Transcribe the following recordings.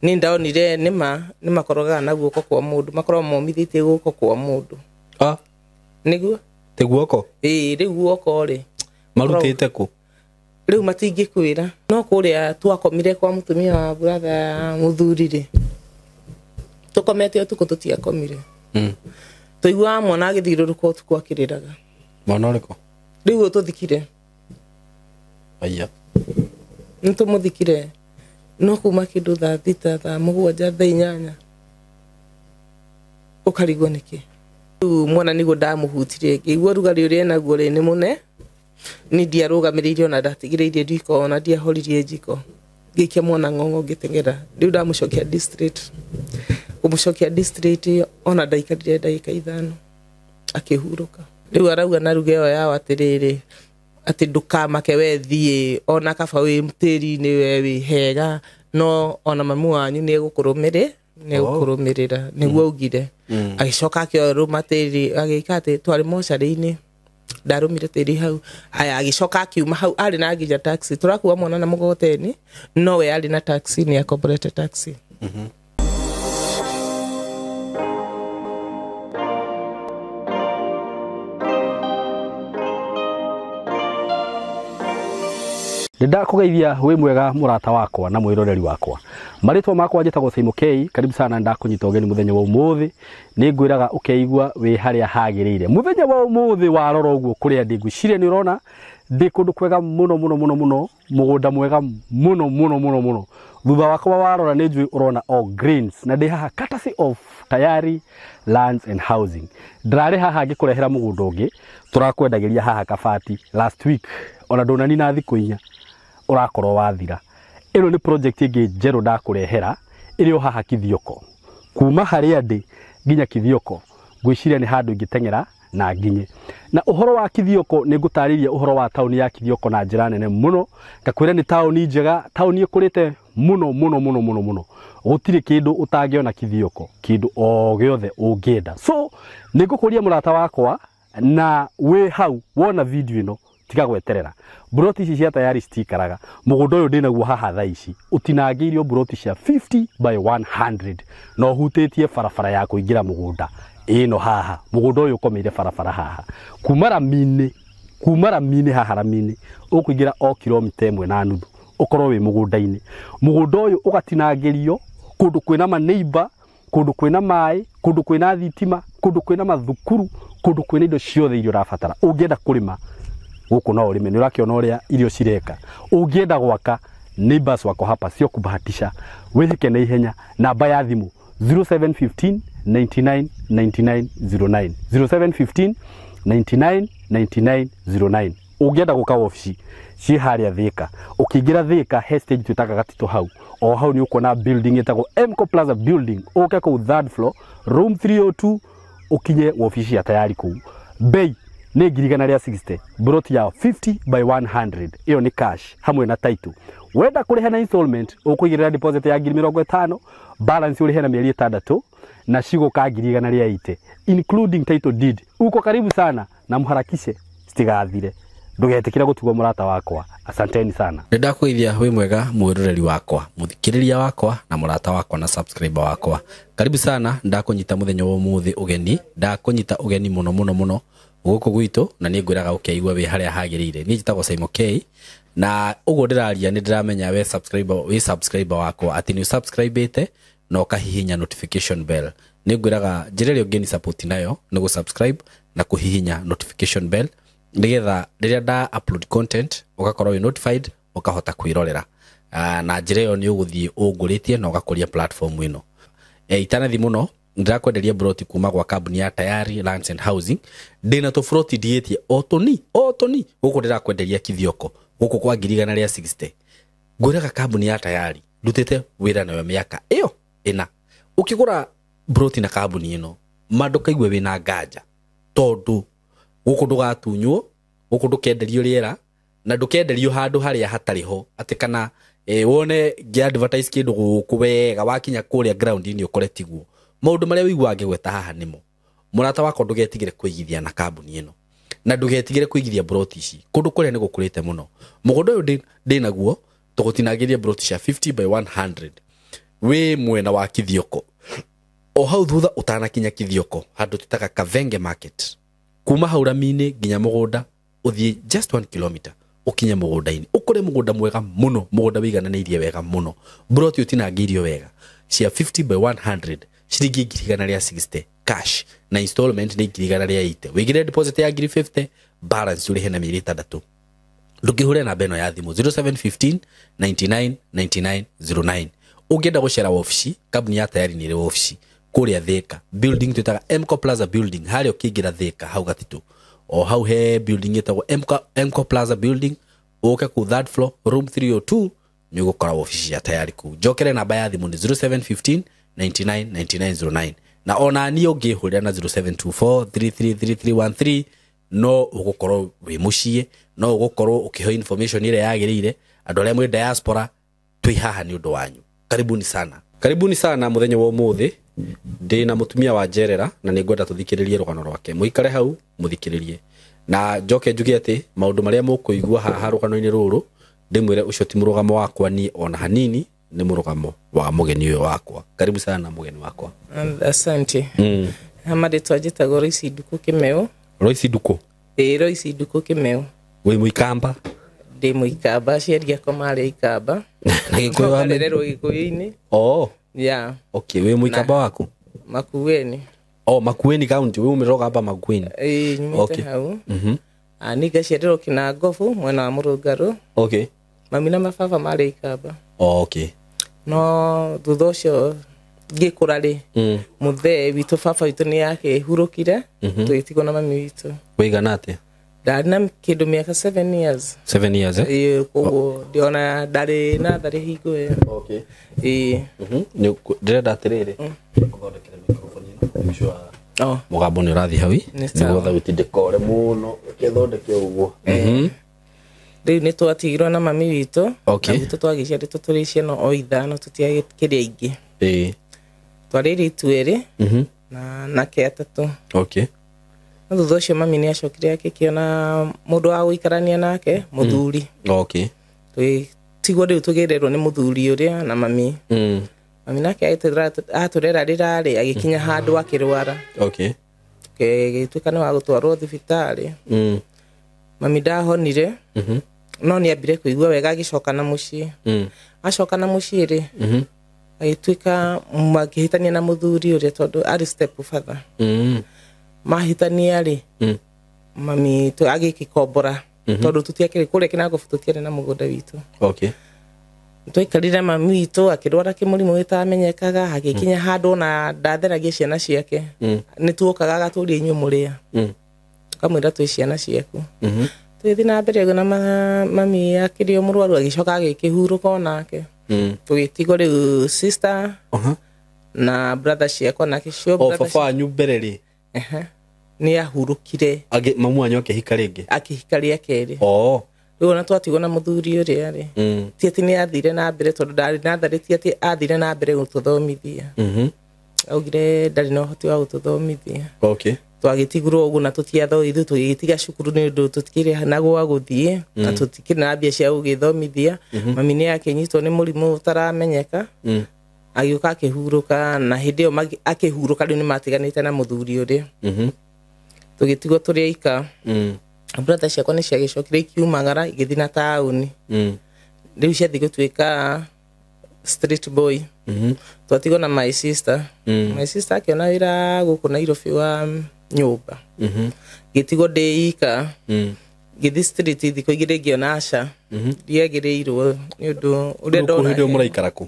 ni ndaonire nima koroga na guoko kwa mundu makoro momithite guoko kwa mundu niguo te guoko riu guoko ri marutite ku riu matingikwira no kuria twakomire kwa mutumia wa brother muthuri ri tukomete utuko tutiakomire tuigua mwana agithiruruka utuko akiriraga mwana riko riu tuthikire aya nitumuthikire no kuma kindu tha thita tha mugwanja tha inyanya ukarigwo niki mwana nigo ndamuhutire ngigwa rugari uri naguo ri ni mune ni ndiarugamiriryo na ndatigiririe ndiko na ndiahoririe njiko ngikia mwana ngongo ngitengera riu ndamucokia district kumucokia district ona ndaikarire ndagika 5 akihuruka riu arauga na ruge yo ya atiriri ati ndukamake we thie ona kaba wi mtiri ni we wi hega no ona mamu wanyu ni gukurumirira niguo ugire agicoka akio matiri agikate twari mochari-ini ndarumire tiri hau aya agicoka akiuma hau ari na nginya taxi turakuwa mwana na mugoteni no we ari na taxi ni corporate taxi Nda kugeithia we mwega murata wakwa na mwiroreri wakwa maritwa makwa njitagwo Simon K karibu sana ndakunyita ugeni muthenya wa umuthi ni ngwiraga ukeigwa we haria hagirire muthenya wa umuthi warora uguo kuria ndiguciria ni urona ndi kundu kwega muno mugunda mwega muno thutha wakwa warora ni njui urona all greens na ndi haha courtesy of Tayari Lands and Housing ndrare haha ngikurehera mugunda ungi turakwendagiria haha kabati last week ona ndonani na thiku inya urakorwo wathira ino ni project ingi njeru ndakurehera iri o haha Kithioko kuma haria ndi nginya Kithioko ngwiciria ni handu ingitengera na nginye na uhoro wa Kithioko ni ngutariria uhoro wa tauni ya Kithioko na njira nene muno ngakwira ni tauni njega tauni ikurite muno gutire kindu utangiona Kithioko kindu o giothe ungienda so ni ngukuria murata wakwa na we hau wona video ino tiga gweterera broti ici cia Tayari stikaraga mugunda uyu ndinaguo haha tha ici utinangiirio broti cia 50 by 100 no hutitie farafara ya kuingira mugunda ino haha mugunda uyu ukomeire farafara haha kumara mine haha ramine ukuingira o kilomita 1.5 ukorwo wi mugunda-ini mugunda uyu ugatinangirio kundu kwina ma neighbor kundu kwina mai kundu kwina thitima kundu kwina mathukuru kundu kwina indo ciothe irio rafatara ungienda kurima guku no urime ni urakiona uria irio cireka ungienda gwaka neighbors wako hapa sio kubahatisha wethike na ihenya namba ya thimu 0715 99 99 09 0715 99 99 09 ungienda guka ofisi ci haria Thika ukiingira Thika hestage tutaka gatito hau o hau ni ukona building etagwo Mco Plaza building uke ku third floor room 302 ukinye ofisi ya Tayari ku bei ni ngirigana ria 60 broti ya 50 by 100 iyo ni cash hamwe na title wenda kuriha na installment ukuigirira deposit ya 50 balance urihe na mieri 6 na shigo ka ngirigana ria 80 including title deed uko karibu sana na muharakishe stigathire ndugetikira gutugwa murata wakwa asanteni sana ndakuithia we mwega mwiroreri wakwa muthikiriria wakwa na murata wakwa na subscriber wakwa karibu sana ndakunyita muthenya wa umuthi ugeni ndakunyita ugeni muno guku gwitu na ni ngwiraga ukeigwa we haria hagirire ni njitagwo Simon K na ugo ndiraria ni ndiramenya we subscriber wakwa ati ni subscribete no kahihinya notification bell ni ngwiraga njireri ugeni support nayo ni go subscribe na kuhihinya notification bell nigetha riria nda upload content ugakorwo we notified ukahota kwirorera na njira yo ni uguthie unguritie na ugakoria platform ino itanathi muno ndirakwenderia broti kuma gwa kambuni ya Tayari Lands and Housing ndina to froti dietie otoni guku ndirakwenderia Kithioko guku kwa ngirigana ria 60 ngwiraga kambuni ya Tayari ndutete wira nayo miaka iyo ina ukigura broti na kambuni ino manduka igwe wina nganja tondu guku ndugatunywo guku ndukenderio riera na ndukenderio handu haria hatariho atikana wone ngi advertise kindu guku wega wakinya kuria ground ini ukore tiguo maundu maria wigwa ngegweta haha nimo murata wako ndugetigire kuigithia na kambuni ino na ndugetigire kuigithia broti ici kundu kuria ni gukurite muno mugunda uyu ndinaguo tugutinagĩria broti cia 50 by 100 we mwena wa Kithioko o hau thutha utanakinya Kithioko handu tutaka Kavenge market kuma hauramini nginya mugunda uthie just 1 kilometer ukinye mugunda-ini ukore mugunda mwega muno mugunda wigananirie wega muno broti utinangirio wega cia 50 by 100 shiringi 160 cash na installment ni 180 wigire deposit ya 50 balance uri hena miri 3 ndukihure na beno ya thimu 0715 99 99 09 ungenda gucera office kabuni ya tayari ni office kuria Thika building tutaga Mco Plaza building hario kigira Thika hau gatitu o hau he building yetagwo Mco Plaza building uke ku third floor room 302 ni gukora office ya tayari ku jokere namba ya thimu ni 0715 99 99 09 na ona ni ungihurira na 0724 333313 no ugukorwo wi mucie no ugukorwo ukiho information ile yagirire andu aria mwe diaspora twi haha ni undu wanyu karibuni sana muthenya wa umuthi ndina mutumia wa Jerera na ningwenda tuthikiririe rugano rwake muikare hau muthikiririe na njoke njugi ati maundu maria mukuigua haha rugano-ini ruru ndimwire ucio ti murugamo wakwa ni ona hanini ni murugamo wa mugeni uyo wakwa karibu sana mugeni wakwa asante amade twajita Royce Nduku Kimeu Royce Nduku Royce Nduku Kimeu we muikamba de muikamba ciaria komare ikamba na gikuyu wa rero gikuyu-ini yeah okay we muikamba waku Makueni Makueni county we umiroga hapa Makueni nyumite hau aniga ciarirwo Kinangofu mwena wa Murungaru okay mami na mababa mari ikamba okay no thutha ucio ngikura ri muthe witu baba witu ni yake hurukire twitigo na mami witu weigana atia ndana kindu miaka 7 years 7 years koguo ndiona ndari na thari hingo ĩyo okay ni ndirenda atiriri kuthondekera microphone ino mishwa mugambo ni urathi hawi niguo thauti ndikore muno kithondeke uguo riu ni twatigirwo na mami witu okay witu twagiciaritwo turi ciana o ithano tutiagikiria ingi twariri itwiri na ke atatu okay thutha ucio mami ni acokire akikiona mundu wa guikarania nake muthuri okay tigwo riu tugirirwo ni muthuri uria na mami mami nake aturera rirari agikinya handu akirwara okay gituika ni wa gutwarwo thibitari mami ndahonire no ni ambire kuigua wega agicoka na mucii acoka na mucii ri agituika magihitania na muthuri uria tondu ari step father mahitania ri mami tu agikikombora tondu tutiakire kuria Kinangofu tutiare na mugunda witu okay twikarire mami witu akirwara kimurimu gitamenyekaga agikinya handu na ndatheragia ciana ciake ni tuokaga agaturia inyu muria tukamwira twi ciana ciaku tuthi na mbere na mami akirio murwaru agicoka agikihuruka onake tugitigo riu sister na brother ciakwa na kicio brother baba anyu mbere ri ni ahurukire mamu anyu akihika ringi akihikaria keri riu na twatigwo na muthuri uria ri ti ati ni athire na mbere tondu ndari na thariti ati athire na mbere gututhomithia augire ndari no hoti wa gututhomithia okay twagitigirwo ugu na tutiatho ithu tugitiga cukuru ni ndu tutikire na gwa guthie na tutikire na mbia cia gugithomithia mami ni akinyitwo ni murimu utaramenyeka agiuka akihuruka na hindi yo akihuruka riu ni matiganite na muthuri uria tugitigwo turi aika brother ciakwa ni ciagicokire ikiumagara igithii na tauni riu ciathi gutuika street boy twatigwo na my sister akiona wira guku Nairobi wa nyumba gitigo ndeika githi street thiko igire ngiona aca ndiagirirwo ni undu uria ndona ndio muraikara ku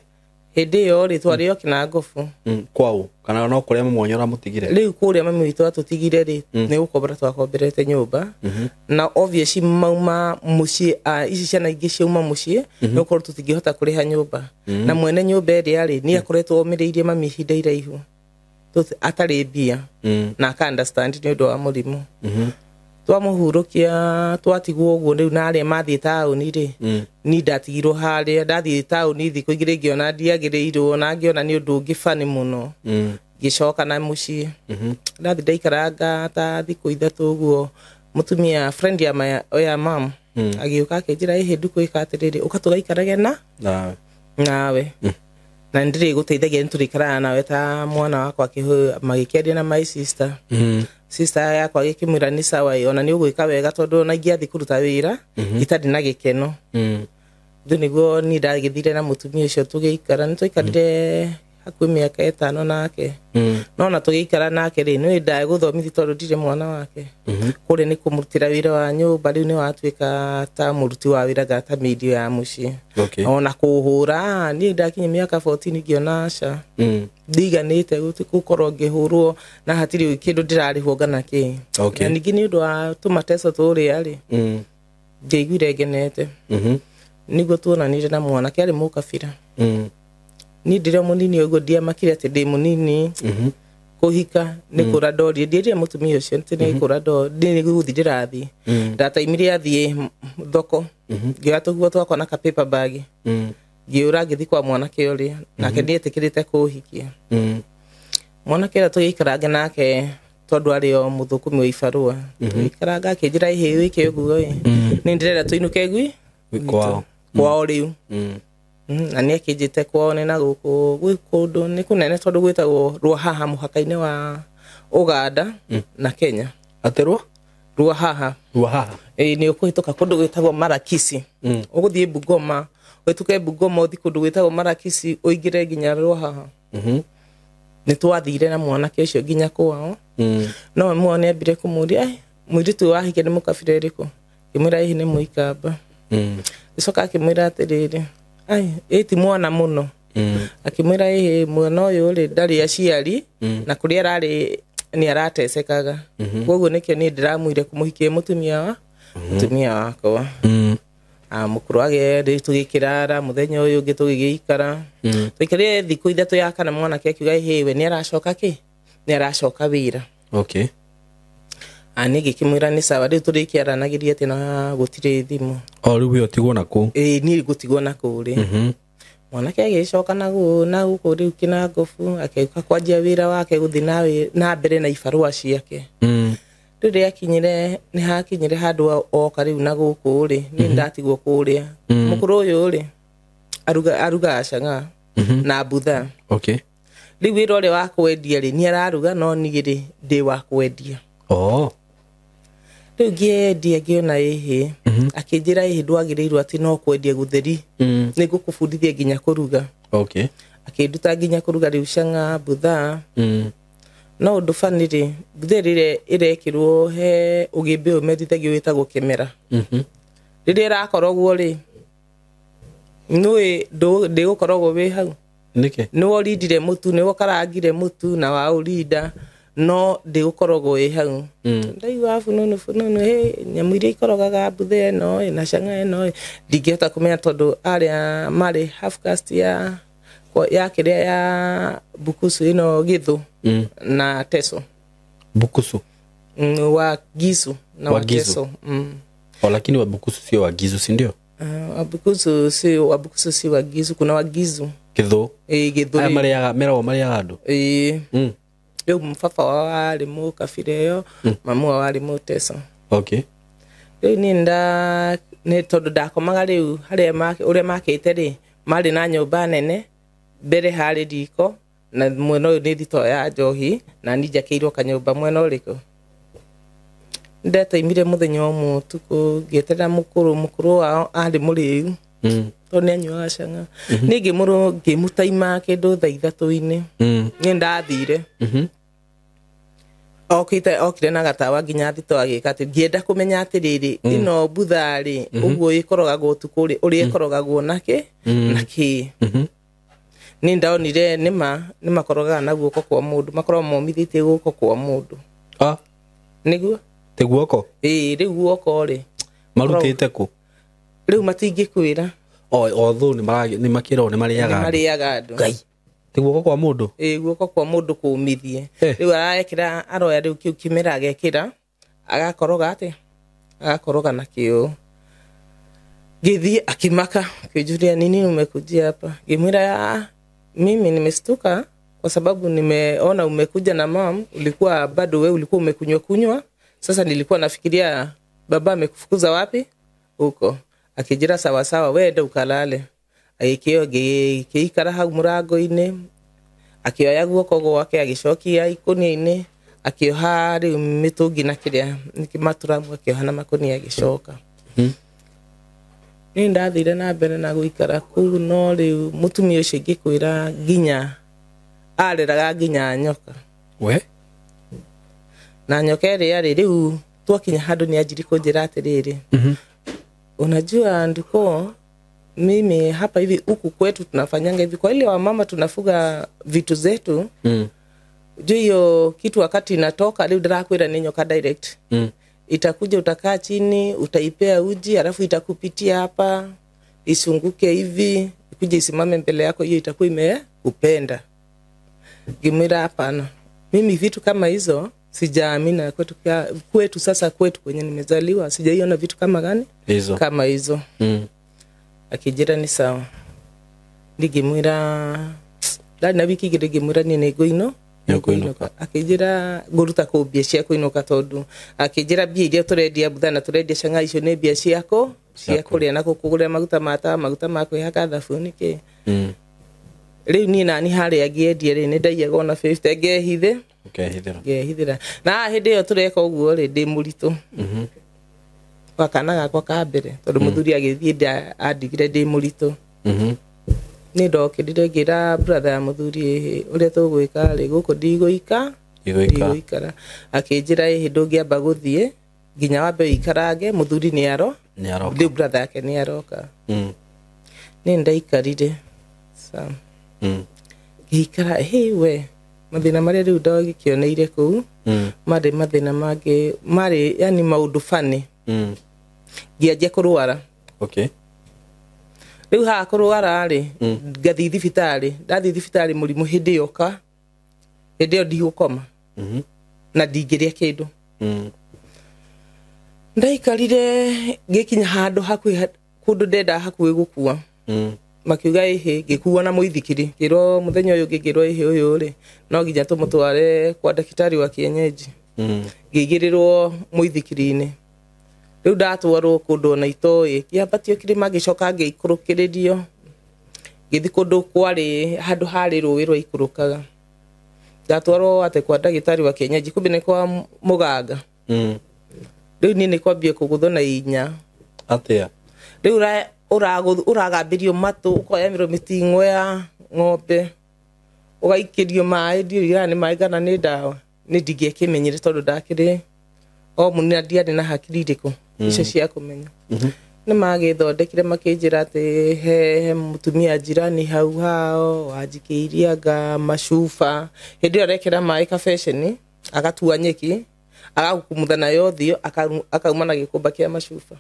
hindi yo ri twario Kinangofu kwao kana no kuria mumonyora mutigire riu kuria mami witu atutigire ri ni gukombora twakomberete nyumba na obviously mauma muci ici ciana ingi ciauma muci no korwo tutingihota kuriha nyumba na mwene nyumba iri ari ni akoretwo omiriirie mami hinda iraihu atari mbia na aka understand ni undu wa murimu twamuhurukia twatigwo uguo riu na aria mathie tauni ri ni ndatigirwo haria ndathie tauni thiko igire ngiona ndiagirirwo na ngiona ni undu ngifani muno gicoka na muci ndathi ndaikaranga ta thiko ithatu uguo mutumia friend ya mam agiuka akinjira Nduku ikatiriri ukatugaikaraga nawe na ndire guteithagia nturikara nawe ta mwana wakwa magikiaria na my sister sister yakwa gikimwira ni sawa ona ni ugwika wega tondu na ngiathi kuruta wira itari na gikeno niguo ni ndagithire na mutumia ucio tugiikara ni twikarire hakuhi miaka 5 nake no na tugiikara nake ri ni ndae guthomithi tondu ndire mwana wake kuri ni kumurutira wira wa nyumba riu ni watwika ta muruti wa wira gata medio ya muci ona kuhura ni ndakinye miaka 14 ngiona aca ndiganite gukorwo ngihurwo na hatiri kindu ndirarihwo ngana ki na ningi ni undu wa tumateso turi ari ngiguire ngenete niguo tuonanire na mwana kiari mukabira ni ndire munini ugo ndia makire ati ndi munini kuhika ni kuradori ndire mutumia ucio ntine kurado ndi guthi ndirathi ndataimire athie thoko ngiatugwo twakwa na ka paper bag ngiura ngithi kwa mwana kiori nake ndietikirite kuhikia mwana kira tugikaranga nake tondu ari o muthukumi wa ibarua tugikaranga akinjira ihe wiki uguo ni ndirera tuinuke gwi kwao riu na ni akinjite kwao ni na guku gwi kundu ni kunene tondu gwitagwo Ruahaha muhaka-ini wa Uganda na Kenya aterwo Ruahaha ni ukuhituka kundu gwitagwo Marakisi uguthie Bungoma wituke Bungoma uthi kundu gwitagwo Marakisi uingire nginya Ruahaha ni twathire na mwanake ucio nginya kwao no mwana ambire kumuria mwiritu wahike ni mukabira iriku kimwira ihi ni muikamba icoka akimwira atiriri eti mwana muno akimwira ihi mwana uyu ri ndari aciari na kuri arari ni aratesekaga koguo nikio ni ndiramwire kumuhikia mutumia wakwa mukuru age ri tugikirara muthenya uyu ngi tugiikara twikire thiku ithatu ya kana mwana ke akiuga ihiwe ni aracoka ni aracoka wira ani gikimwira ni sawa ri turikiaranagiria ati na gutire thimu riu yo tigwo naku ni gutigwo naku ri mwana ke agicoka na guku riu kina ngofu akauka kwanjia wira wake guthi na mbere na ibarua ciake riri akinyire ni hakinyire handu oka riu na guku ri ni ndatigwo kuria mukuru uyu ri aruga acanga na butha riu wira uri wa kwendia ri ni araruga no nigiri ndi wa kwendia riu ngiendia ngiona ihi akinjira ihi ndwagirirwo ati no kwendia gutheri ni gukubundithia nginya kuruga akinduta nginya kuruga riu canga butha no undu faniri gutheri irekirwo he ugimbe umethithagio witagwo kimera riri rakorogwo ri nui ndigukorogwo wi hau nike ni worindire mutu ni wokarangire mutu na wa urinda no ndigukorogwo wi hau ndaigua fununu he nyamu iria ikorogaga buthe no na canga no ndingihota kumenya tondu aria mari half caste ya kiria ya Bukusu ino Githu na Teso Bukusu wa Gisu na wa Teso lakini wa Bukusu sio wa Gisu si ndio wa Bukusu si wa Gisu kuna wa Gizu Githu Githu aya mariaga andu yo mfafa wali mu kafire yo mamu wali mu Teso yo ni tondu ndakomaga riu haria uria makite ri mari na nyumba nene mbere hari riko na mwena uyu ni thito ya njohi na ninjakeirwo kanyumba mwena uriku ndetaimire muthenya umwe tuku ngeterera mukuru wao ari muriu to ni anyuaga canga ningi muru ngimutaima kindu thaa 3:00 ni ndathire okire na gatawa nginya thito agika ati ngienda kumenya atiriri ino buthari uguo ikorogagwo tukuri uri ikorogagwo naki ni ndaonire nima korogaga na guoko kwa mundu makorwo momithite guoko kwa mundu niguo te guoko riu guoko ri marutite ku riu matingikwira othu ni makiro ni mariaga andu ngai te guoko kwa mundu guoko kwa mundu kumithie riu arekira aroya riu kiu kimera agekira agakoroga na kio githi akimaka kijuria nini umekujia hapa gimwira mimi nimestuka kwa sababu nimeona umekuja na mom ulikuwa bado wewe ulikuwa umekunywa sasa nilikuwa nafikiria baba amekufukuza wapi huko akijira sawa sawa wewe ndio ukalale agikio giikara hau murango-ini akioya guoko gwake agicokia ikunia-ini akioha riu mitungi na kiria maturamu akioha na makunia agicoka ni ndathire na mbere na guikara kuu no riu mutumia ucio ngikwira nginya areraga nginya nyoka we na nyoka ria riu twakinya handu ni ajiri kunjira atiriri unajua ndiko mimi hapa hivi huku kwetu tunafanyanga hivi kwa ile wa mama tunafuga vitu zetu juu hiyo kitu wakati inatoka leo ndirakwira ni nyoka direct itakuja utakaa chini utaipea uji alafu itakupitia hapa isunguke hivi ikuje isimame mbele yako hiyo itakuwa imekupenda gimira hapana mimi vitu kama hizo sijaamini kwetu sasa kwetu kwenye nimezaliwa sijaiona vitu kama gani hizo kama hizo akijira ni sawa ndigimwira ndari na wiki ngigimwira ni nego akijira guruta kumbia cia kuinuka tondu akijira mbia iria turendia buthana turendia canga icio ni mbia ciako cia kuria na kugura maguta ma kwihaka thabuni ki riu ni nani hari agiendia ri ni ndaiyaga ona 50 ngehithira na hindi yo tureka uguo ri ndi muritu wakana gakwa ka mbere tondu muthuri agithie andigire ndi muritu ni ndokirire ngira brother ya muthuri uria tugwika ri guku ndigwika igwikara akinjira hindu ngiamba guthie nginya wambe ikarange muthuri ni aroka ndi brother yake ni aroka ni ndaikarire sa ikara we mathina maria riu ndagikioneire kuu mari mathina mangi mari yani maundu fani ngianjia kurwara okay riu ha kurwara ri ngathi thibitari ndathi thibitari murimu hindi yoka hindi yo ndigukoma na ndingiria kindu ndaikarire ngikinya handu hakuhi kundu ndenda hakuhi gukua makiuga ihe gikuwa na muithikiri kiro muthenya uyu ngigirwo ihe uyu ri no nginya tumutware kwa daktari wa kienyeji ngigirirwo muithikiri-ini riu ndatwarwo kundu na itoi kiambatio kirima gicoka ngiikurukiririo githi kundu kwari handu hari ruwi rwa ikurukaga ndatwarwo ate kwa daktari wa kienyeji kumbe ni kwa muganga riu ni kwambia kugutho na inya atia riu uragambirio matu ukoyamirwo miting'o ya ng'ombe ugaikirio mai ndio ni mai kana ni ndawa ni ndingiekimenyire tondu ndakiri o munina ndiari na hakiri iriku icio cia kumenya ni magithondekire makinjira ati he mutumia jirani hau hao wajikiiria ga macuba hindi yo rekera mai kabeceni agatua nyeki agakumutha nayo thio akauma na gikumba kia macuba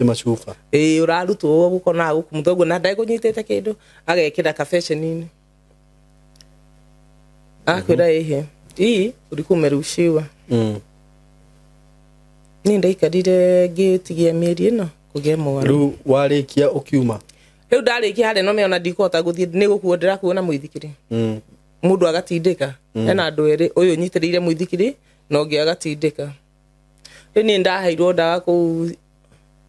macuba urarutwo gukona gukumutha uguo na ndai kunyitete kindu agekira kabeceni-ini akwira ihe urikumerushiwa ni ndaikarire ngitigia mieri ino kugia mwana riu warikia ukiuma riu ndarikia hari no meona ndikota guthie ni gukuo ndirakuona muithikiri mundu agatindika ena andu eri uyu nyitiriire muithikiri no ngi agatindika ni ndaheirwo ndawa ku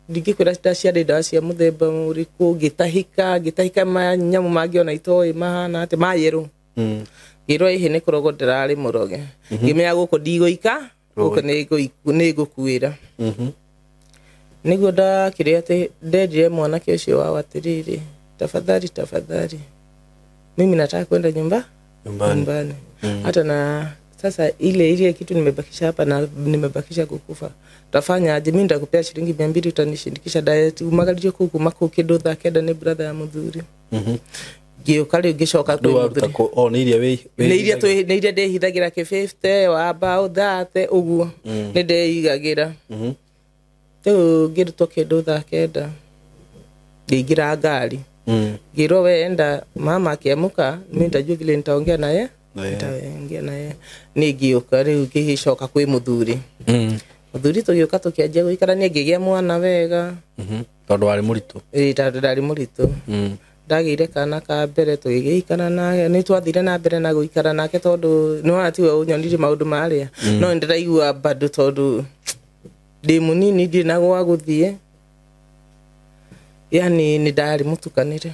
ndigikwira ndaciari ndawa cia muthemba uriku ngitahika manyamu mangi ona itoi mahana ati mayeru ngirwo ihe ni kurogo ndirari muroge ngimenya guku ndigwika guku ni gukuira niguo ndakire ati ndendire mwanake ucio wa watiriri tafadhali mimi nataka kwenda nyumbani hata na sasa ile kitu nimebakisha hapa na nimebakisha kukufa tafanya aje mimi ndakupea shilingi 200 utanishindikisha diet umagalie kuku mako kido tha kenda ni brother ya muthuri gio kale gicoka kwa ni iria ndehithagira ke 50 wa bao thate uguo ni ndeigagira tu girutwo kido tha kenda ngigira ngari ngiro wenda mama akiamuka mimi ndajua vile nitaongea naye ni ngioka riu ngicoka kwi muthuri muthuri tugioka tukianjia guikarania ngigia mwana wega tondu wari muritu tondu ndari muritu ndagire kana ka mbere tugiikara na ni twathire na mbere na guikara nake tondu ni watiwe unyonire maundu maria no ndiraigua bado tondu ndi munini ndi na gwa guthie yani ni ndari mutukanire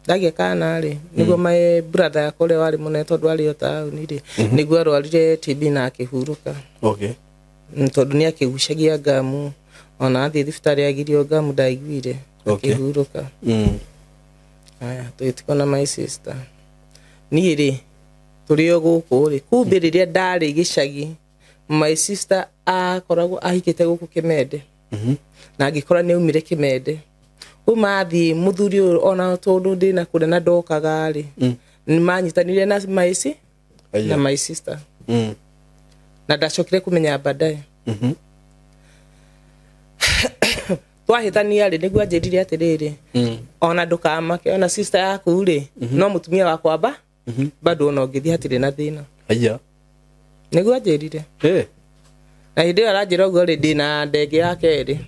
ndagia kana ri niguo my brother akore wari muneto ndwari otauni ri niguo arwarire TB na akihuruka okay tondu ni akigucagia ngamu ona athi thibitari agirio ngamu ndaiguire akihuruka aya tuitikona my sister ni ri turio guku ri kumbe riria ndari gicagi my sister akoragwo ahikite guku Kimende na agikora ni umire Kimende umathi muthuri ona tondu ndina kure na ndokaga ri ni manyitanire na my sister na ndacokire kumenya baadaye twahitania ri niguo anjirire atiriri ona ndukamake ona sister yaku ri no mutumia wakwa bado ona ngithi hatire na thina aya niguo anjirire na hindi aranjira uguo ri ndina ndege yake ri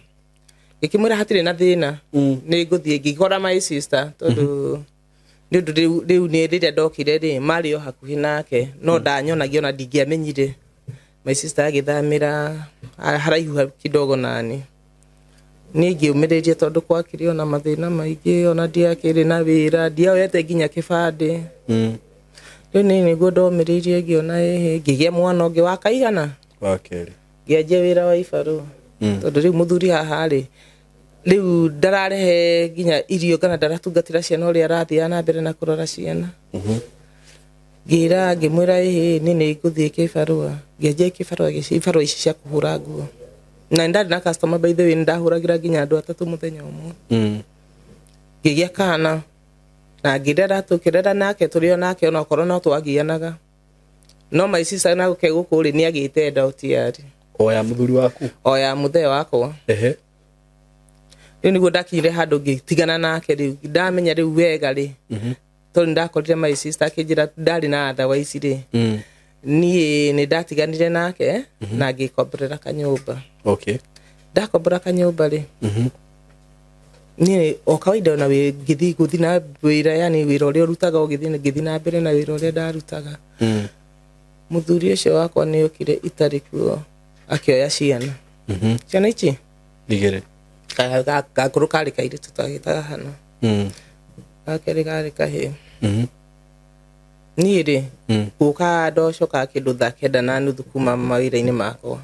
ikimwira hatire na thina ni nguthie ngikora my sister tondu riu ni riria ndokire ri mario hakuhi nake no ndanyonagia ona ndingiamenyire my sister agithamira haraihu kidogo nani ni ngiumiririe tondu kwakire ona mathina maingi ona ndiakire na wira ndiaoyete nginya kibande riu ni niguo ndomiririe ngiona ngigia mwana ungi wa kaigana wakeri ngianjia wira wa ibaru tondu riu muthuri haha ri riu ndararehe nginya irio kana ndaratungatira ciana uria arathia na mbere na kurora ciana ngira ngimwira ni nguthie kibarua ngianjia kibarua ici cia kuhura nguo na ndari na customer by the way ndahuragira nginya andu 3 muthenya umwe ngigia kana na ngirera tukirera nake turio nake ona korwo no twagianaga no my sister na guke guku ri ni agite ndautiari oya muthuri waku oya muthe wakwa riu niguo ndakire handu ngitigana nake riu ndamenya riu wega ri tondu ndakorire my sister akinjira ndari na otherwise ri ni ndatiganire nake na ngikomborera kanyumba okay ndakombora kanyumba ri ni o kawaida na guthi na wira yani wira uria urutaga ugithi na mbere na wira uria ndarutaga muthuri ucio wakwa ni ukire itari kuo akioya ciana ciana ici ndigere gakuru kari kaire tutagitaga hana gakere kari kahe ni ri guka ndocoka kindu thaa 9:30 kuma mawira-ini makwa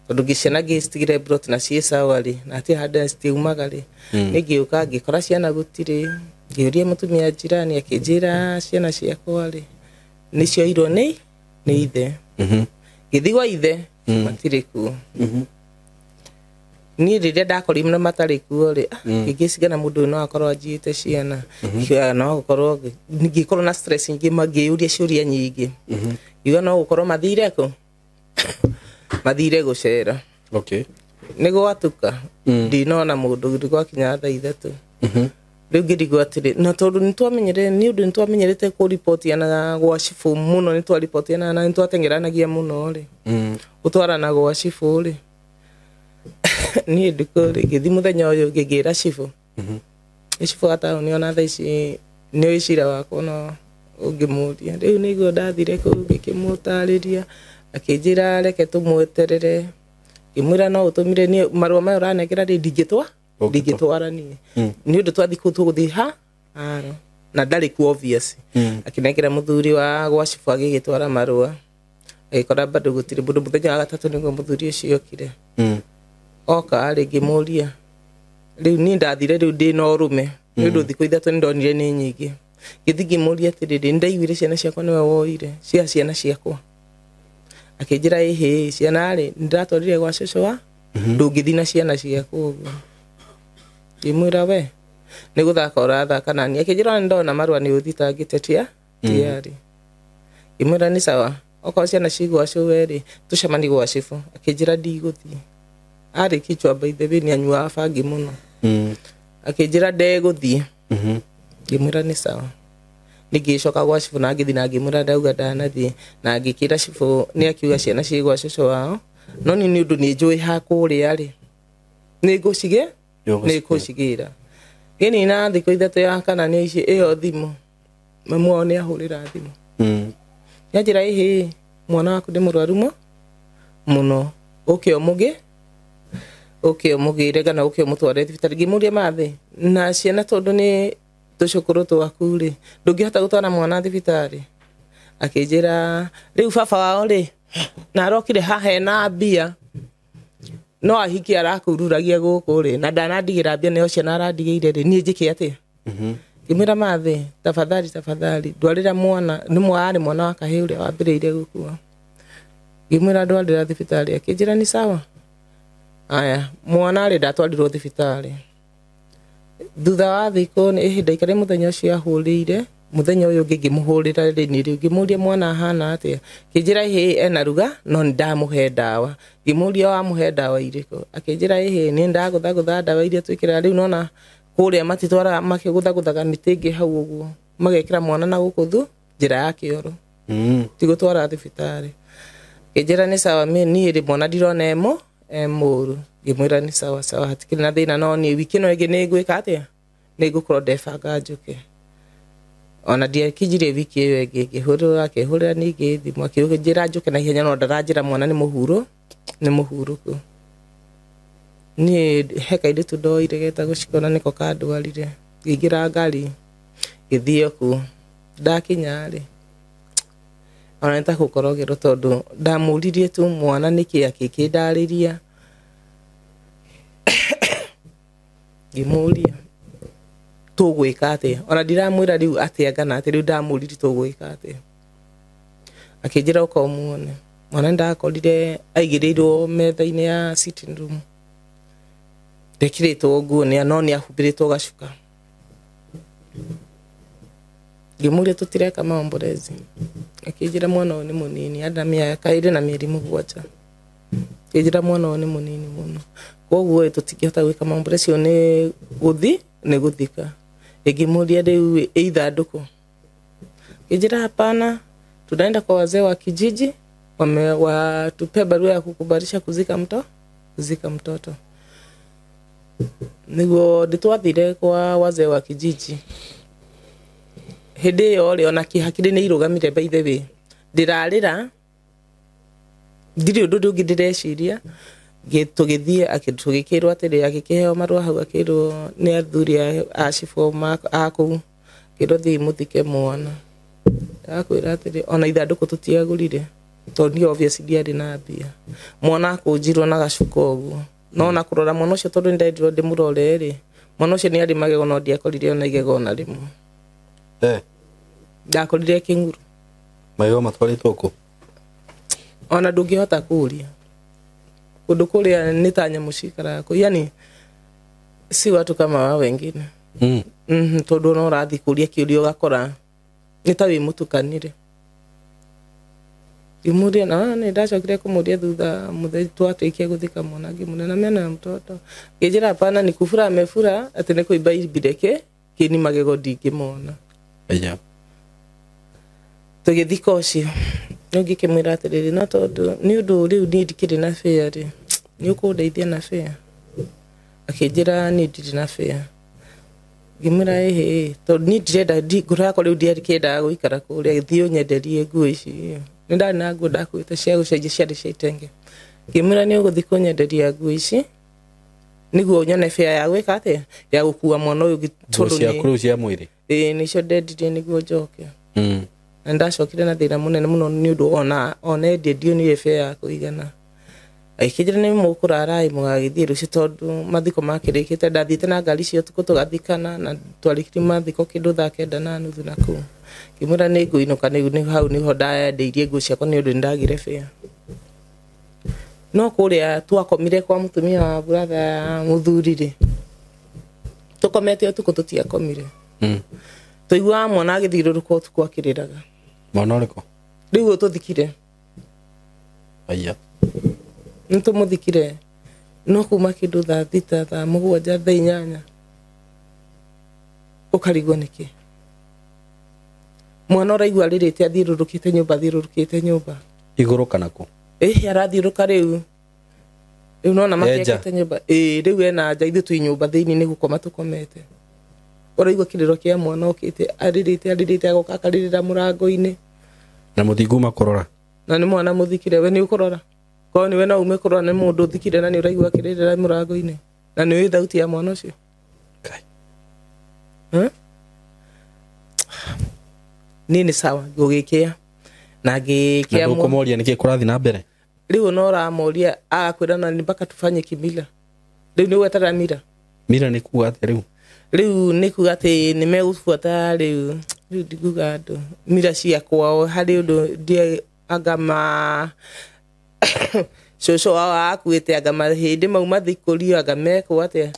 tondu ngiciana ngistigire brot na ciĩcawa ri na ati handa citiumaga ri ngiuka ngikora ciana gutiri ngiuria mutumia jirani akinjira ciana ciakwa ri nicio irwo ni ithe ngithigwa ithe matiri kuo ni riria ndakori mna matari kuo ri ngicigana mundu no akorwo anjiite ciana no gukorwo ngikorwo na stress ingi magiuria ciuria nyingi igo no gukorwo mathire ku mathire gucera okay nigo atuka ndinona mundu ndigwa kinya thaa 3 riu ngidigwa atiri na tondu nitwamenyere ni undu nitwamenyerete ku report yana gwa cifu muno nitwa report yana na nitwatengeranagia muno ri utwarana gwa cifu ri ni ndikore ngithi muthenya uyu ngigira cifu cifu ata ni ona thaa ici ni icira wakwa no ungimuria riu niguo ndathire ku ngikimutariria akinjira reke tumweterere ngimwira no utumire ni marua mayo uranegera ri ndigitwara ni undu twathi ku tuguthi aro na ndari ku obvious akinengera muthuri wa gwa cifu agigitwara marua agikora bado gutiri mundu muthenya wa gatatu niguo muthuri ucio okire oka ari ngimuria riu ni ndathire riu ndi no rume ni undu thiku ithatu ni ndonire ni nyingi ngithi ngimuria atiriri ndaiguire ciana ciakwa niwe woire ciana ciakwa akinjira ciana ri ndiratwarire gwa cucu wa ndungithi na ciana ciakwa uguo ngimwira we ni guthaka urathaka nani akinjira ndona marua ni uthitangite tiari ngimwira ni sawa okorwo ciana cigwa cuwe ri tucemani gwa cifu akinjira ndiguthii ari kichwa by the way ni anyua bangi muno akinjira ndeguthii ngimwira ni sawa nigicoka gwa cifu na ngithi na ngimwira ndauga ndanathii na ngikira cifu ni akiuga ciana cigwa cucu wao no ni undu ni njui hakuria ri ni ngucigira gini na thiku ithatu ya kana ni ici iyo thimu mamu ni ahurira thimu yanjira mwana waku ndi murwaru muno ukio mugi okay mugire kana okay mutware thibitari ngimuria mathe na ciana tondu ni tucukuru twaku ri ndungihota gutwara mwana thibitari akinjira riu baba wao ri na arokire hahe na mbia no ahiki arakururagia guku ri na ndanandigira mbia nio ciana arandigeire ri nie njike atia ngimira mathe tafadhali ndwarira mwana ni mwana wa kahii uria wambiriire gukua ngimira ndwarira thibitari akinjira ni sawa aya mwana ri ndatwarirwo thibitari thutha wa thiku ni ihinda ikare muthenya ucio ahurire muthenya uyu ngimuhurira ri ni riu ngimuria mwana hana atia kinjira hi ena ruga no ndamuhe dawa ngimuria wa muhe dawa iriko akinjira hi ni ndagutha dawa iria twikira riu nona kuria matitwara makigutha mitingi hau uguo magekira mwana na gukuthu njira ya kioro tigutwara thibitari kinjira ni sawa ni ri mwana ndirona emuru ngimwira ni sawa hatikiri na thina no ni wiki no ingi ni gwika atia ni gukorwo ndebanga njuke ona dia kijire wiki iyo ingi ngihurira ningi thimu akiugira njuke na ihenya no ndaranjira mwana ni muhuruku ni heka inde tundoire geta gucikona niko kandwarire ngingira ngari ngithie ku ndakinya ri ona nta gukorogero tondu ndamuririe tu mwana niki akikindariria ngimuria tugwika atia ona ndiramwira riu atia ngana atia riu ndamuriri tugwika atia akinjira ukomuone mwana ndakorire aigirirwo metha-ini ya sitting room ndekiritwo nguo no ni ahumbiritwo gacuka ngimuria tutireka maombolezi akinjira mwana uyu ni munini ada miaka 2 na mieri 7 akinjira mwana uyu ni munini muno koguo tutikihota gwika maombolezi ni guthika ngimuria riu ithanduku akinjira hapana tunaenda kwa wazee wa kijiji watupe barua ya kukubarisha kuzika mtoto niguo nditwathire kwa wazee wa kijiji hindi yo ri ona kihakiri ni irugamire by the way ndirarira ndiri undu ndungi ndireciria tugithie akitugikirwo atiri agikiheo marua hau akirwo ni athuri a cifo aku kirwo thi muthike mwana ndakwira atiri ona ithanduku tutiagurire tondu obviously ndiari na mbia mwana akunjirwo na gacuka uguo no na kurora mwana ucio tondu ndendirwo ndimurore ri mwana ucio ni ari magego no ndiakorire ona igego na rimwe ndakorire kinguru magego matwaritwo ku ona ndungihota kuria kundu kuria ni ta nyamu cikara ku yani si watu kama wao wengine tondu no rathi kuria kiurio gakora ni ta wi mutukanire imuria na ni ndacokire kumuria thutha muthenya twatwikia guthika mwana ngimuna mena ya mtoto ngijira hapana ni kufura amefura ati ni kuiba ibireke kini magego ndingimona aya tugithika ucio ngikimwira atiriri no tondu ni undu riu ni ndikiri na fare ni ukundeithia na fare akinjira ni ndiri na fare ngimwira tondu ni ndirenda ngura ko riu ndiarikenda guikara kuria thio nyenderie nguo ici ni ndari na nguo ndakuite cia gucenjia ciari cia itenge ngimwira ni uguthi kunyenderia nguo ici niguo nyone fare ya gwika atia ya gukua mwana uyu tondu ni cia cia mwiri nicio ndendirie niguo njoke na ndacokire na thina munene muno ni undu ona endio ni fare ya kuigana aikijira ni mukurara mugagithie rucio tondu mathiko makirikite ndathiite na ngari cio tugathikana na twarikiri mathiko kindu thaa 9:30 na ku kimura ni nguinuka ni hau niho ndendeirie nguo ciakwa ni undu ndagire fare no kuria twakomire kwa mutumia wa brother muthuri ri tukomete utuku tutiakomire tuigua mwana agithiruruka utuku akiriraga mwana uriko riu tuthikire aya ntumuthikire no kuma kindu thaa 6 thaa 7 thaa 8 ukarigwo niki mwana uraigua ririte athirurukite nyumba iguru kana ku arathiuruka riu nona makekete nyumba riu ena nja ithu twi nyumba thiini ni gukoma tukomete uraigua kiriro kia mwana ukite aririte agoka akaririra murango-ini na muthingu makorora na ni mwana muthikire we ni ukorora ko ni we no umekorwo nĩ mũndũ thikire na nĩ ũraigua kĩrĩrĩra mũrango-inĩ na nĩ thauti ya mwana ũcio nini sawa ngũgĩkĩa na ngĩkĩa mũndũ kũmoria nĩkĩ kũrathi na mbere rĩu no ramoria agakwĩra na ni mpaka tufanye kimila rĩu nĩ gwetara mira nĩ kuga atĩ rĩu nĩ kuga atĩ nĩ megũbuata rĩu ndiguga andũ mira cia kwao harĩ ũndũ ndie agama shosho akuĩte agama hĩndĩ mau mathikũrio agameko atĩa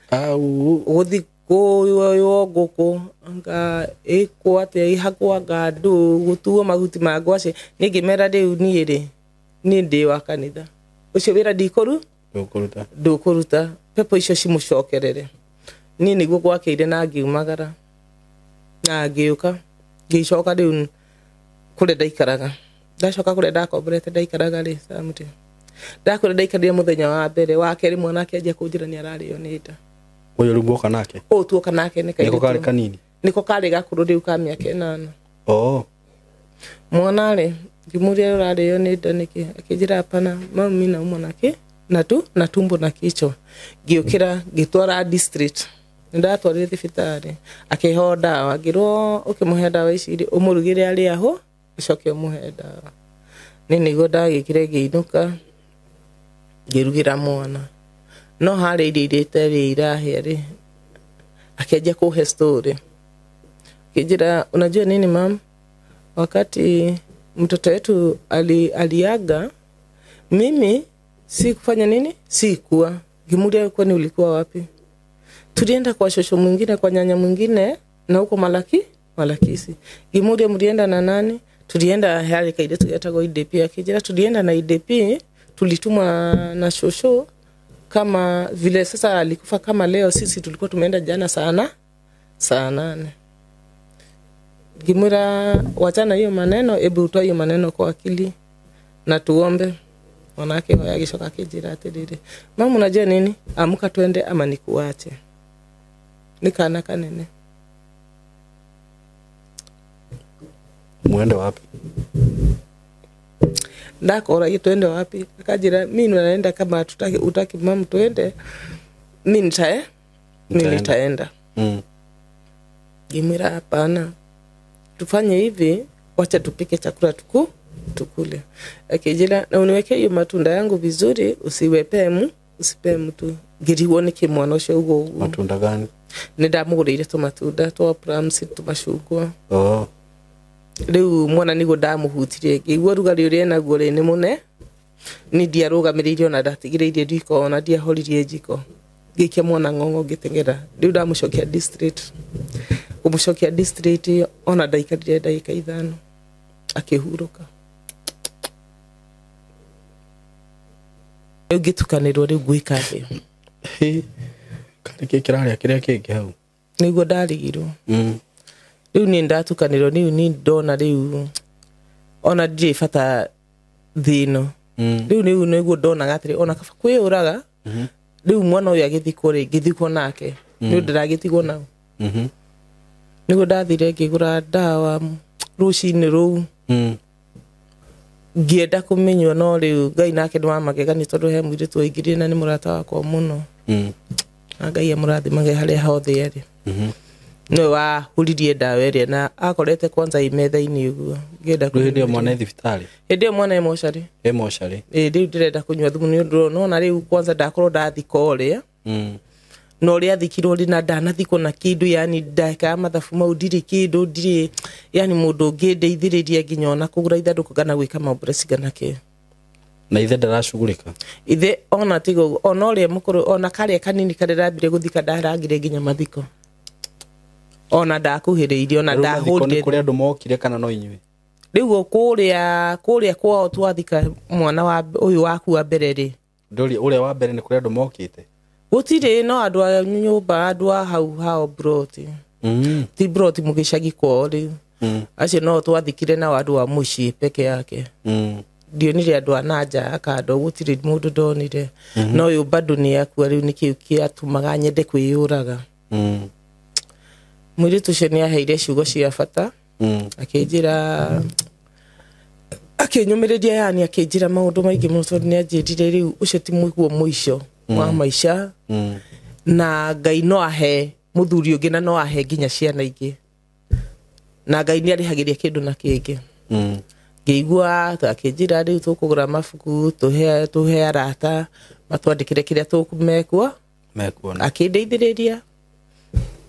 gũthikũyo ngũkũ anga ĩkwo atĩa ihakwo ngandũ gũtuo mahuti ma ngwacĩ nĩngĩmera rĩu niĩ rĩ niĩ ndĩ wa kanitha ũcio wĩra ndũkũruta pepo icio cimũcokerere niĩ nĩguo gwakĩire na ngiumagara na ngĩũka ngĩcoka rĩu kũrĩa ndaikaraga ndacoka kũrĩa ndakomborete ndaikaraga rĩ samuti ndakorwo ndaikarire mũthenya wa mbere wa kerĩ mwana akĩanjia kũnjĩra nĩ ararĩo nĩ nda ũyũ rĩu mwoka nake tuoka nake nĩko karĩ kanini nĩko karĩ gakũrũ rĩu ka mĩaka 8 mwana rĩ ngĩmũria ũrarĩo nĩ nda nĩkĩ akĩnjĩra hapana mami naumwa na tumbo na kichwa ngĩũkĩra ngĩtwara district ndatwarire thibitarĩ akĩho ndawa ngĩrwo ũkĩmũhe ndawa ici ũmũrugĩre arĩ aho ũcoke ũmũhe ndawa nĩguo ndagĩkire ngĩinũka ngĩrugĩra mwana no harĩ irio itarĩ irahĩa rĩ akĩanjia kũhe story akĩnjĩra unajua nini mama wakati mtoto wetu aliaga mimi sikufanya nini sikuwa ngĩmũria kwani ulikuwa wapi tulienda kwa shosho mwingine kwa nyanya mwingine na huko Malakisi ngĩmũria mlienda na nani tulienda hali kaide tugetagwo IDP akijira tulienda na IDP tulitumwa na shosho kama vile sasa alikufa kama leo sisi tulikuwa tumeenda jana saa 8 ngimura wachana hiyo maneno ebu utoa hiyo maneno kwa akili na tuombe wanake hoya gishoka kijira atirire mama unajua nini amuka twende ama nikuache nikana kanene muende wapi ndakora twende wapi akajira mimi naenda kama utaki mama twende mimi nitaenda Gimira hapana tufanye hivi wacha tupike chakula tukule akijira na uniweke hiyo matunda yangu vizuri usipe mtu ngiriwone kimwana ucio ugo matunda gani ndamugurire to matunda to plums tumashugwa riu mwana nigo ndamuhutirie ngĩigua rugarĩ ũrĩa naguo rĩ nĩ mũne ni ndiarũgamĩrĩirio na ndatigĩrĩirie ndiko na ndiahoririe njiko ngĩikia mwana ng'ong'o ngĩteng'era riu ndamũcokia district ona ndaikarire ndagĩka 5 akĩhurũka rĩu ngĩtukanĩrwo rĩu ngwĩka thĩ karĩ kĩrarĩa kĩrĩa kĩngĩ hau nĩguo ndarigirwo riu ni ndatukanirwo ni ndona riu ona ndirĩ bata thino riu nĩguo ndona gatĩrĩ ona kaba kwĩũraga riu mwana ũyũ agĩthikwo nake nĩ ndĩragĩtigwo nao nĩguo ndathire ngĩgũra ndawa rũcinĩ rũu ngĩenda kũmenywo no rĩu Ngai nake nĩ wa magegania tondũ he mũirĩtu waingĩrire na nĩ mũrata wakwa mũno na Ngai amũrathimage harĩa hothe arĩ no wahuririe ndawa ĩrĩa na akorete kwanza imetha-inĩ ũguo ngĩenda kũhĩndĩ mwana thibitarĩ hĩndĩ mwana emoshari rĩu ndĩrenda kũnyua thumu nĩ ũndũ nona rĩu kwanza ndakorwo ndathika ũrĩa no ũrĩa athikirwo rĩ na ndanathikwo na kĩndũ yani ndaka mathabu mau ndirĩ kĩndũ ndirĩ yani mũndũ ũngĩndeithĩrĩria nginya ona kũgũra ithandũkũ kana gwĩka maũmbreci kana kĩ na ithe ndaracugurĩka ithe ona tigo ona ũrĩa mũkũrũ ona karĩa kanini karĩa ndambire gũthika ndarangire nginya mathiko ona ndakuhĩrĩirio na ndahũrire kũrĩa andũ mokire kana no inyuĩ rĩu kũrĩa kwao twathika mwana wa ũyũ waku wa mbere rĩ ndũri ũrĩa wa mbere nĩ kũrĩa andũ mokite gũtirĩ no andũ a nyũmba andũ a hau broti ti broti mũgĩcagi kwao rĩu acio no twathikire na andũ a mũciĩ peke yake ndionire andũ a nanja akando gũtirĩ mũndũ ndonire no ũyũ bado nĩ akua rĩu nĩkĩo kĩatumaga nyende kwĩyũraga mũirĩtu ũcio nĩ aheire ciugo cia bata akĩnjĩra akinyumiria yani akinjira maundu maingi muno tondu ni anjirire riu ucio ti muiguo muico wa maisha na Ngai no ahe muthuri ungi na no ahe nginya ciana ingi na Ngai ni arihagiria kindu na kingi ngeigua akinjira riu tukugura mabuku tuhe arata matwandikire kiria tukumekwa akindeithiriria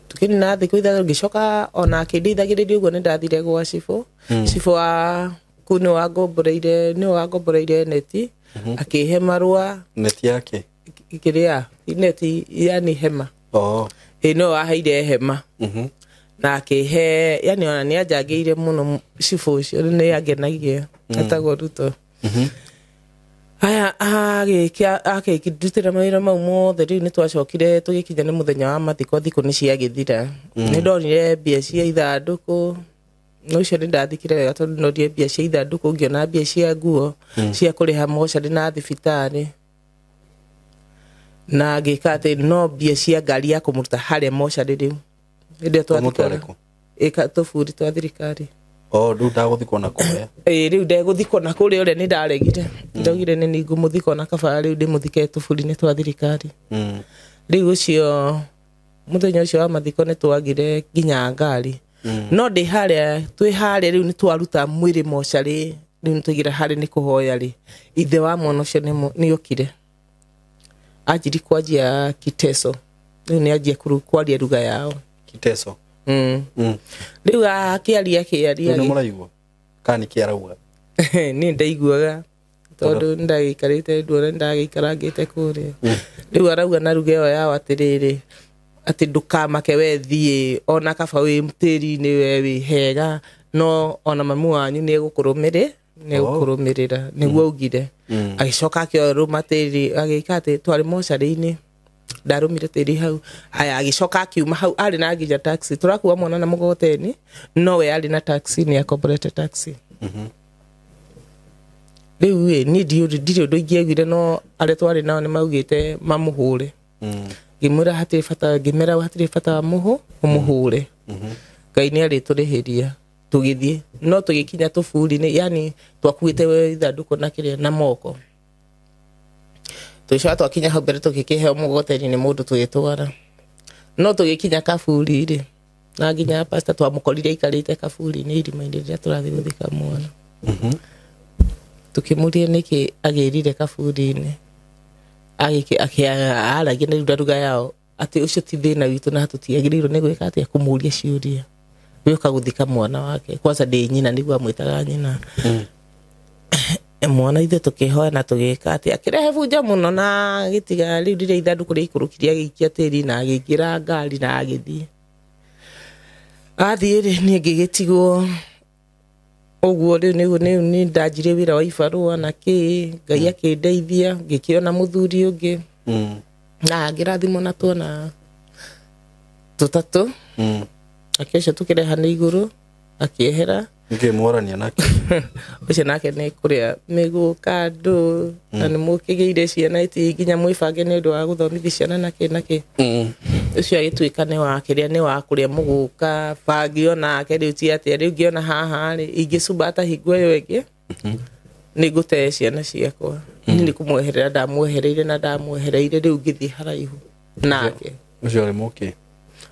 tukini na thiku ithatũ ngicoka ona akindeithagiriria uguo ni ndathire gwa cibũ cibũ wa kune wangomboreire neti akihe marua neti yake kiria neti yani hema no waheire hema na akihe yani ona ni anjangiire muno cibũ ucio ni angenagia atagwo Ruto aya agikindutira mawira mau mothe riu ni twacokire tugikinya ni muthenya wa mathiko thiku ni ciagithira ni ndonire mbia cia ithanduku no cio ni ndathikire wega tondu ndonire mbia cia ithanduku ngiona mbia cia nguo cia kuriha mocarĩ na thibitari na ngika ati no mbia cia ngari ya kumuruta haria mocarĩ riu ndio twathikara tũburi twa thirikari riu ndaguthikwo na kuria riu ndaguthikwo na kuria uria ni ndaregire ndaugire ni ngumuthikwo na kabara riu ndimuthike tũburi-inĩ twa thirikari riu ucio muthenya ucio wa mathiko ni twagire nginya ngari no ndi haria twi haria riu ni twaruta mwiri mocarĩ riu nitugira haria ni kuhoya ri ithe wa mwana ucio ni okire ajiri kwanjia Kiteso riu ni ajia kwaria ruga yao Kiteso riu akiaria ni muraigua kani kiarauga ni ndaiguaga tondu ndagikarite nduone ndagikarangite kuria riu arauga na ruga yo yao atiriri ati ndukamake we thie ona kaba wi mtiri-ini we wi hega no ona mamu wanyu ni gukurumirira niguo augire agicoka akioruma tiri agika ati twari mocarĩ-ini ndarumire tiri hau aya agicoka akiuma hau ari na nginya taxi turakuwa mwana na mugoteni no we ari na taxi ni akomborete taxi riu ni ndirĩ ũndũ ingĩaiguire no arĩa twarĩ nao nĩ maugĩte mamuhure ngimura ngimera hatirĩ bata mũhure Ngai nĩ arĩtũrĩhĩria tugithie no tugikinya tũburi-inĩ yani twakuĩte ithanduku na kiria na moko tucoka twakinya hau mbere tugikiheo mugoteni ni mundu tugitwara no tugikinya kaburi-ri na nginya pastor twamukorire ikarite kaburi-inĩ irima-inĩ rĩrĩa tũrathiĩ gũthika mwana tukimurie niki agirire kaburi-inĩ aragia na ruga yao ati ucio ti thina witu na tutiagĩrĩirwo nĩ gwĩka atĩa kumuria ciũria wĩoka gũthika mwana wake kwanza ndi nyina nĩguo amwĩtaga nyina mwana ithe tukihoya na tugika ati akirehe bunja muno na gitiga riu rĩrĩa ithanduku rĩikurukirie agĩikia tĩri na agĩkĩra ngari na agĩthiĩ athiĩ niĩ ngĩgĩtigwo uguo riu ni ndanjire wira wa ibarua na Ngai akindeithia ngĩkĩona muthuri ũngĩ na ngĩrathimwo na tuona tũtatũ akĩoca tũkĩrehana igũrũ akĩehera ngĩmorania nake ucio nake nĩ kũrĩa mĩgũka ndũ na nĩ mũkĩgĩire ciana iti nginya mwĩbange nĩ ũndũ wa gũthomithia ciana nake ucio agĩtuĩka nĩ wa kĩrĩa nĩ wa kũrĩa mũgũka bangi onake rĩu ti atĩa rĩu ngĩona haha rĩ ingĩcumba ta hingo ĩyo ĩngĩ nĩ ngũte ciana ciakwa nĩ kũmweherera ndamwehereire na ndamwehereire rĩu ngĩthiĩ haraihu nake ucio arĩ mũkĩ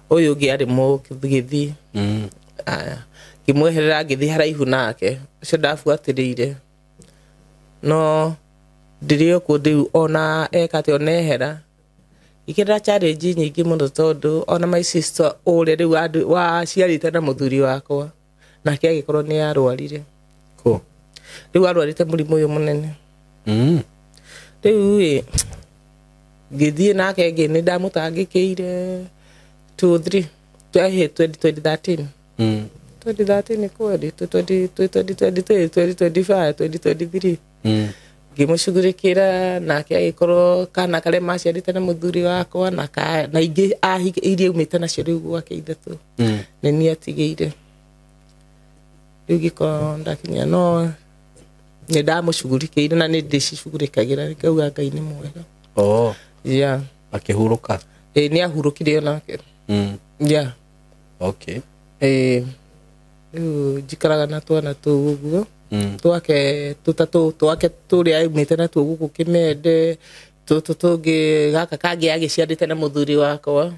ũyũ ũngĩ arĩ mũgĩthiĩ ngĩmweherera ngĩthiĩ haraihu nake ucio ndabuatĩrĩire no ndĩrĩ okuo rĩu ona eka atĩ onehera ikĩra challenge nyingĩ mũno tondu ona my sister ũrĩa rĩu waciarĩte na mũthuri wakwa nake agĩkorwo nĩ arwarire rĩu arwarĩte mũrimũ ũyũ mũnene rĩu ngĩthiĩ nake nĩ ndamũtangĩkĩire 2013 kweli 2023 ngimucugurikira nake agĩkorwo kana karĩa maciarĩte na mũthuri wakwa na ingĩ iria umĩte nacio rĩu gwake ithatũ nĩ niĩ atigĩire rĩu ngĩkorwo ndakinya no nĩ ndamũcugurikĩire na nĩ ndĩcicugurĩkagĩra ngauga Ngai nĩ mwega akĩhurũka nĩ ahurũkire onake rĩu njikaraga na twana tũu ũguo twake tutatu twake turi aimite na tu guku Kimende tutungi gaka kagi agiciarite na muthuri wakwa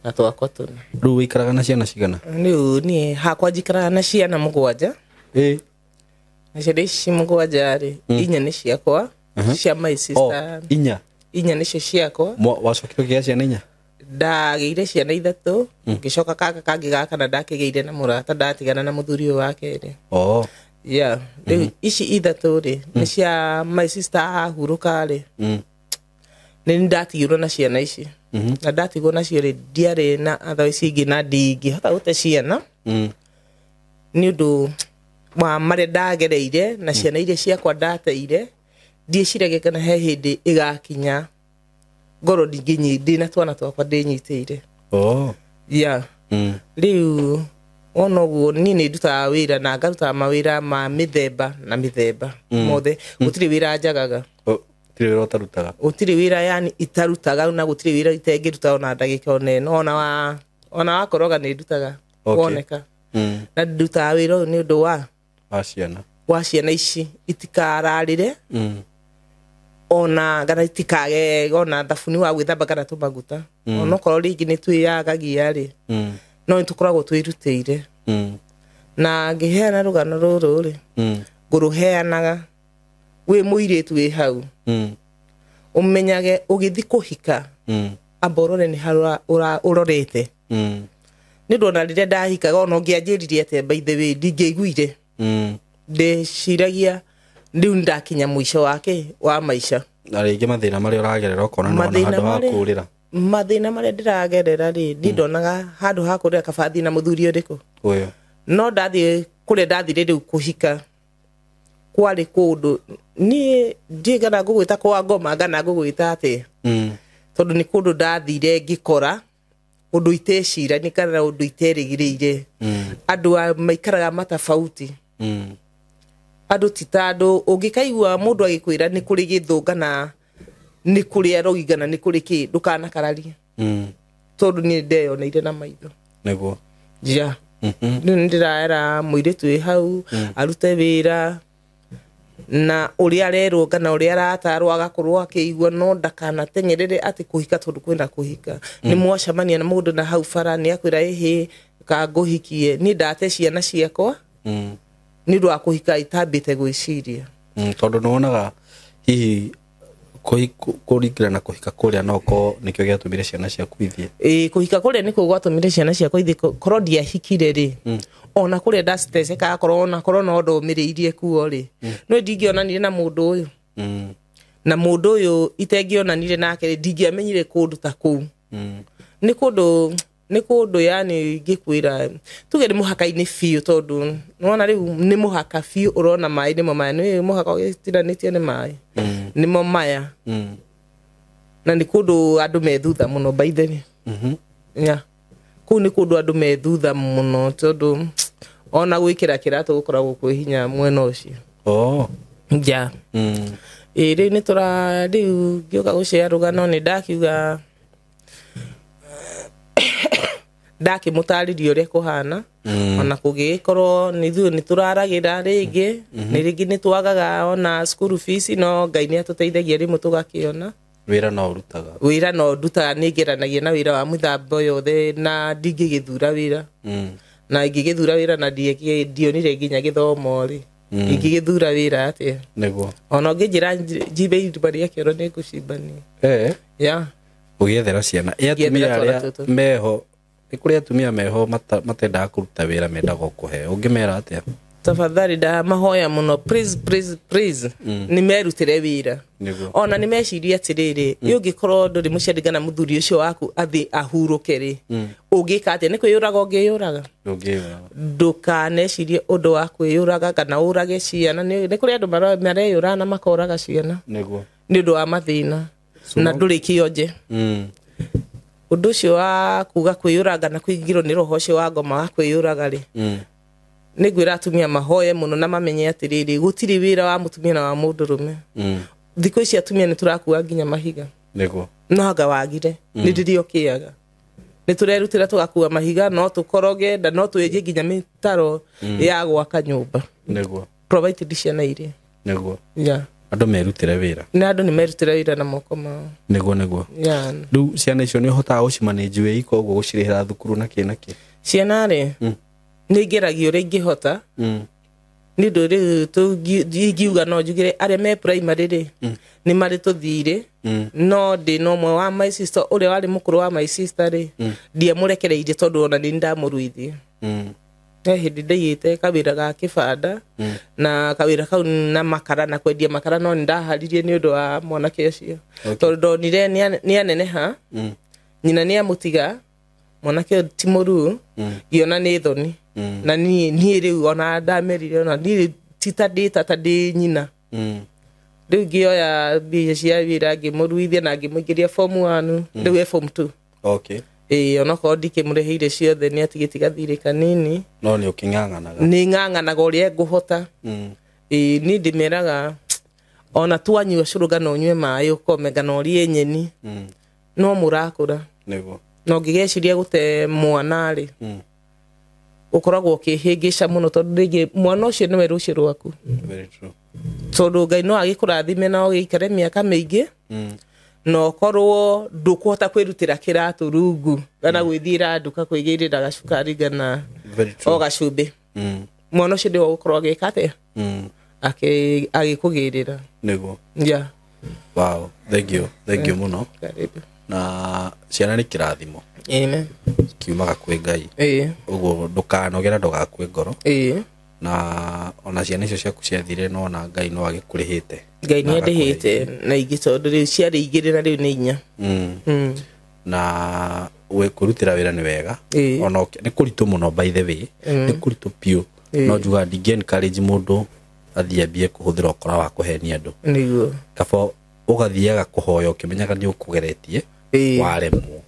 na twakwa tuna riu ikaraga na ciana cigana ni hakwa njikaraga na ciana mugwanja na ciana ici mugwanja ri inya ni ciakwa cia my sister inya ni ciakwa wacokire kia ciana inya ndageire ciana ithatu ngicoka kaka kangi gaka na ndakigeire na murata ndatigana na muthuri wake ri yeah ici ithatu ri ni cia my sister ahuruka ri ni ndatigirwo na ciana ici na ndatigwo na cio ri ndiari na atho ici ingi na ndingi hota gute ciana ni undu wa mare ndagereire na ciana iria ciakwa ndateire ndieciragia kana he hindi igakinya ngoro ndinginyi na twana twakwa ndinyitire yeah riu ono guo ni ndutaga wira na ngaruta mawira ma mithemba na mithemba mothe gutiri wira njagaga gutiri wira utarutaga gutiri wira yani itarutaga na gutiri wira itengiruta ona ndagika oneno ona wakoroga ni ndutaga woneka na ndutaga wira ni undu wa ciana ici itikararire ona gana itikage ona thabuni wa gwithamba kana tumaguta ona korwo ringi ni twiyagagia ri no nitukoragwo twirutire na ngiheana rugano ruru ri nguruheanaga wi muiritu wi hau umenyage ugithi kuhika amborore ni harura urorete ni ndona rire ndahikaga ona ngianjiririe ate by the way ndingeiguire ndeciragia ndiu ndakinya mwisho wake wa maisha na ringi mathina mari uragerera ukona no handu ha kurira mathina mari ndiragerera ri ndindonaga handu ha kurira kabathi na muthuri uriku uyo no ndathie kure ndathire riu kuhika kwari kundu ni ndigana ngugwita kwa ngoma ngana ngugwita ate tondu ni kundu ndathire ngikora undu itecira ni kana undu iterigirire andu maikaraga matafauti andu titando ungikaigua mundu agikwira ni kuri githungana ni kuri arogigana ni kuri ki ndukana kararia tondu ni ndeyoneire na maitho niguo ja ni ndiraera muiritu wi hau arute wira na uri arerwo kana uri aratarwo agakorwo akiigua no ndakana tengerere ati kuhika tondu kwenda kuhika ni mwacamania na mundu na hau bara ni akwira ehe ka nguhikie ni ndate ciana ciakwa ni ndo akuhika itambite gwiciria tondu nonaga hihi kuringira na kuhika kuria noko nikyo giatumire ciana ciaku ithie kuhika kuria niko gwatumire ciana ciakwa ithie korwo ndiahikire ri ona kuria ndaciteceka korwo no ndomiriirie kuo ri no ndingionanire na mundu uyu na mundu uyu itengionanire nake ndingiamenyire kundu ta kuu ni kundu yani ngikwira tuge ni muhaka-ini fiu tondu nona riu ni muhaka fiu urona mai ni maya ni muhaka ugitiranetie ni mai ni maya na ni kundu andu methutha muno by the way yeah ku ni kundu andu methutha muno tondu ona gwikira kiratu gukoragwo kwihinya mwena ucio ja iri ni tura riu ngioka gucia rugano ni ndakiuga ndaki mutaririo ria kuhana ona kugikorwo nithu ni turaragira ringi ni ringi ni twagaga ona school fees no Ngai ni atuteithagia rimu tugakiona wira no ndutaga ningiranagia na wira wa muthambo yothe na ndingigithura wira na ingigithura wira na ndionire nginya githomo ri ingigithura wira atia niguo ona nginjira jibe ibaria kioro ni gucimbania ya ugiethera ciana atumia aria meho ni kuri atumia meho matendaga kuruta wira mendaga kuhe ungimera atia tafadhali da mahoya muno please ni merutire wira ona ni meciria atiriri yungikorwo nduri muciarigana muthuri ucio waku athi ahuruke ri ungika atia ni kwiyuraga ungiyuraga ndukanecirie undu wa kwiyuraga kana urage ciana ni kuri andu mareyura na makoraga ciana niguo ni undu wa mathina na nduri kionje undu ucio wa kuga kwiyuraga na kwigirwo ni roho ucio wa ngoma wa kwiyuraga ri ni gwira atumia mahoye muno na mamenye atiriri gutiri wira wa mutumia na wa mundurume thiko ici atumia ni turakua nginya mahiga niguo noga wagire ni ndirio kiaga ni turerutira tugakua mahiga no tukoroge nda no tuyeje nginya mitaro ya gwaka nyumba niguo provided ciana ire Neguo. yeah Andũ merutĩre wĩra. na andũ nĩ merutĩra wĩra na moko mao Neguo. yeah Rĩu ciana icio nĩ ũhotaga gũcimanage wĩ iko ũguo gũcirĩhĩra thukuru na kĩ. ciana rĩ nĩ ngeragio ũrĩa ingĩhota nĩ ũndũ rĩu ingiuga no njugire arĩa me primary rĩ nĩ marĩ tũthirĩ no ndĩ no ũmwe wa my sister ũrĩa warĩ mũkũrũ wa my sister rĩ ndiamũrekereirie tondũ ona nĩ ndamũruithie hĩndĩ ndaigĩte kawĩra ga kĩbanda na kawĩra kau na makara na kwendia makara no nĩ ndaharirie nĩ ũndũ wa mwanake ũcio tondũ ndonire nĩ aneneha nyina nĩ amũtiga mwanake ti mũruu ngiona nĩ thoni na niĩ rĩu ona ndamerire ona niĩ tita ndĩ nyina rĩu ngĩoya mbia cia wĩra ngĩmũruithia na ngĩmũingĩria form 1 rĩu e form 2 okay onakorwo ndikĩmũrĩhĩire ciothe nĩ atigĩti gathirĩ kanini no nĩ ũkĩng'ang'anaga nĩ ng'ang'anaga ũrĩa ngũhota niĩ ndĩmeraga ona twanyua cũrũga no nyue maĩ ũkomega na ũrĩe nyeni no mũrakũra nĩguo no ngĩgeciria gũte mwana rĩ ũkoragwo ũkĩhĩngĩca mũno tondũ rĩngĩ mwana ũcio nĩwe rũciũ rwaku very true tondũ Ngai no agĩkũrathime na ũgĩikare mĩaka mĩingĩ no korwo ndũkũhota kwĩrutĩra kĩratũ rungu kana gwĩthiĩra nduka kwĩgĩrĩra gacukari kana o gacumbĩ mwana ũcio nĩwe ũgũkorwo agĩka atĩa agĩkũgĩrĩra nĩguo yeah wow thank you mũno na ciana nĩ kĩrathimo amen kiumaga kwĩ Ngai ũguo ndũkanogera ndũgakue ngoro na ona ciana icio ciaku ciathire no na Ngai no agĩkũrĩhĩte Ngai nĩ andĩhĩte na ingĩ tondũ rĩu ciarĩ igĩrĩ na rĩu nĩ inya na kũrutĩra wĩra nĩ wega ona nĩ kũritũ mũno by the way nĩ kũritũ piũ no njuga ndingĩ encourage mũndũ athiĩ ambie kũhũthĩra ũkora wa kũhenia andũ nĩguo kaba ũgathiaga kũhoya ũkĩmenyaga nĩ ũkũgeretie waremwo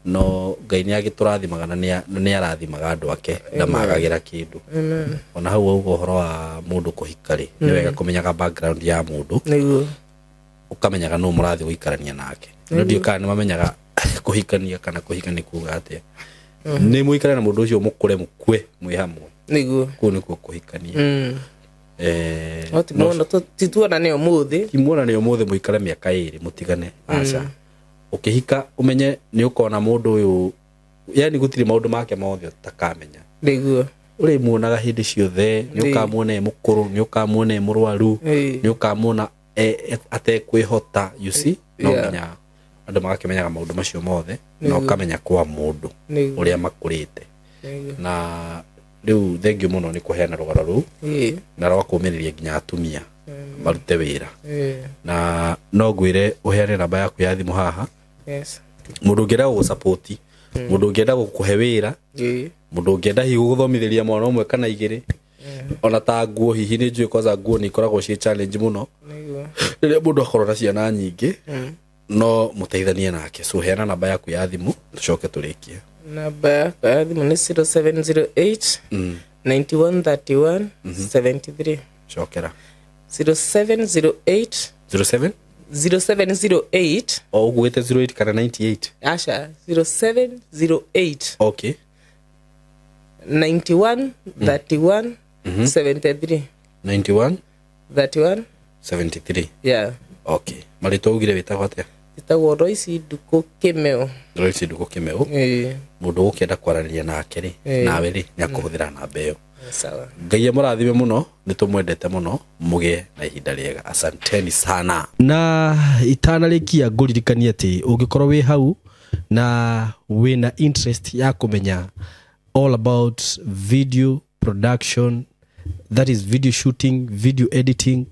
no Ngai nĩ agĩtũrathimaga na nĩ arathimaga andũ ake ndamagagĩra kĩndũ ona hau auga ũhoro wa mũndũ kũhika rĩ nĩ wega kũmenyaga background ya mũndũ ũkamenyaga no mũrathiĩ gũikarania nake no ndio kana nĩ mamenyaga kũhikania kana kũhika nĩ kuuga atĩa nĩ mũikare na mũndũ ũcio mũkũre mũkue mwĩ hamwe nĩguo kũu nĩkuo kũhikania no tituonane ũmũthĩ timuonane ũmũthĩ mũikare mĩaka 2 mũtigane aca ukihika umenye ni ukona mundu uyu yani gutiri maundu make mothe utakamenya niguo uri muonaga hindi ciothe ni ukamuona mukuru ni ukamuona murwaru ni ukamuona atekwihota you see no menya andu magakimenyaga maundu macio mothe no ukamenya kwa mundu uria makurite na riu thank you muno ni kuheana rugara ru na rwa kumiriria nginya atumia marute wira na no ngwire uheane namba yaku ya thimu haha yes mundu ngenda gå support mundu ngenda gå kuhe wira mundu ngenda hi guthomithiria mwana umwe kana igiri ona ta nguo hihi ni njui kwaza nguo ni ikoragwo ci challenge muno rĩrĩa mundu akorwo na ciana nyingĩ no muteithanie nake so heana namba yaku ya thimu tucoke turikie namba ya thimu ni 0708 9131 73 cokera 0708 0708 o ugwete 08 kana 98 asha 0708 okay 91 31 73 91 31 73 yeah okay marito ugire witagwo atia itagwo Royce Nduku Kimeu Royce Nduku Kimeu mundu gukenda kwarania nake ri nawe ri ni akuhuthira namba iyo sawa Ngai amurathime muno nitumwendete muno mugie na ihinda riega asanteni sana na itanarikia nguririkania ati ungikorwo wi hau na wina interest ya kumenya all about video production that is video shooting video editing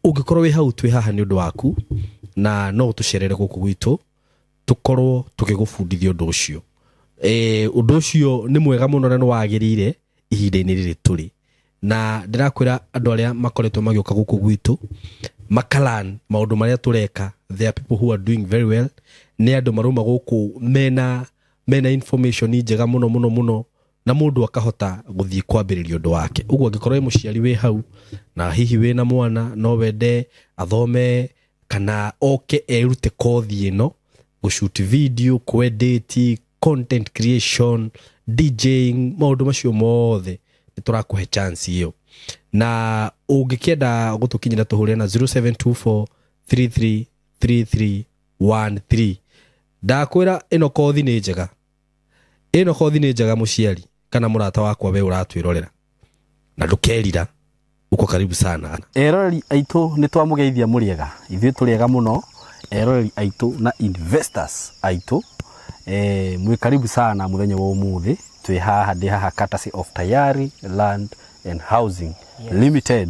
ungikorwo wi hau twi haha ni undu waku na no tucerere guku gwitu tukorwo tukigufundithia undu ucio undu ucio ni mwega muno na ni wagirire ihinda-inĩ rĩrĩ tũrĩ na ndĩrakwĩra andũ arĩa makoretwo magĩũka gũkũ gwitũ makalan maũndũ marĩa tũreka there are people who are doing very well nĩ andũ maruma gũkũ mena information njega mũno na mũndũ akahota gũthiĩ kwambĩrĩria ũndũ wake ũguo angĩkorwo mũciari wĩ hau na hihi wĩ na mwana no wende athome kana oke erute kothi ĩno gũshoot video edit content creation DJing maundu macio mothe niturakuhe chance iyo na ungikienda gutukinyira tuhure na 0724333313 ndakwira ino kothi ni njega muciari kana murata wakwa we uratwirorera na ndukerira uko karibu sana eroreri aitu ni twamugeithia muriega ithuĩ turiega muno eroreri aitu na investors aitu mwi karibu sana muthenya wa umuthi twi haha ndi haha courtesy of Tayari Land and Housing Limited.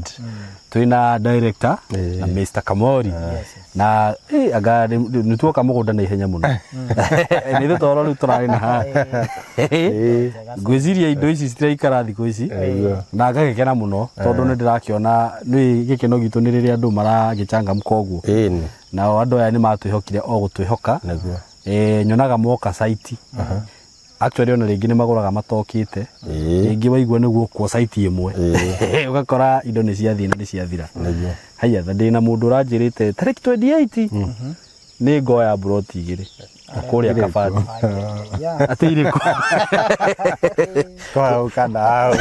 Tuina director na Mr. Kamori na aga nituoka mugunda na ihenya muno ni thu toro ru turari na ha ngwiziria indo ici citiraikara thikũ ici na ngagekena muno tondu ni ndirakiona ni gikeno gitu ni riria andu maragichangamka uguo na andu aya ni matwihokire o gutwihoka nyonaga moka site actually ona ringi ni maguraga matokite ringi waigua niguo kwa site imwe ugakora indo ni ciathina ni ciathira haya ndina mundu uranjirite tariki 28 ni ngoya broti igiri akuria kabati atiriko kwa ukana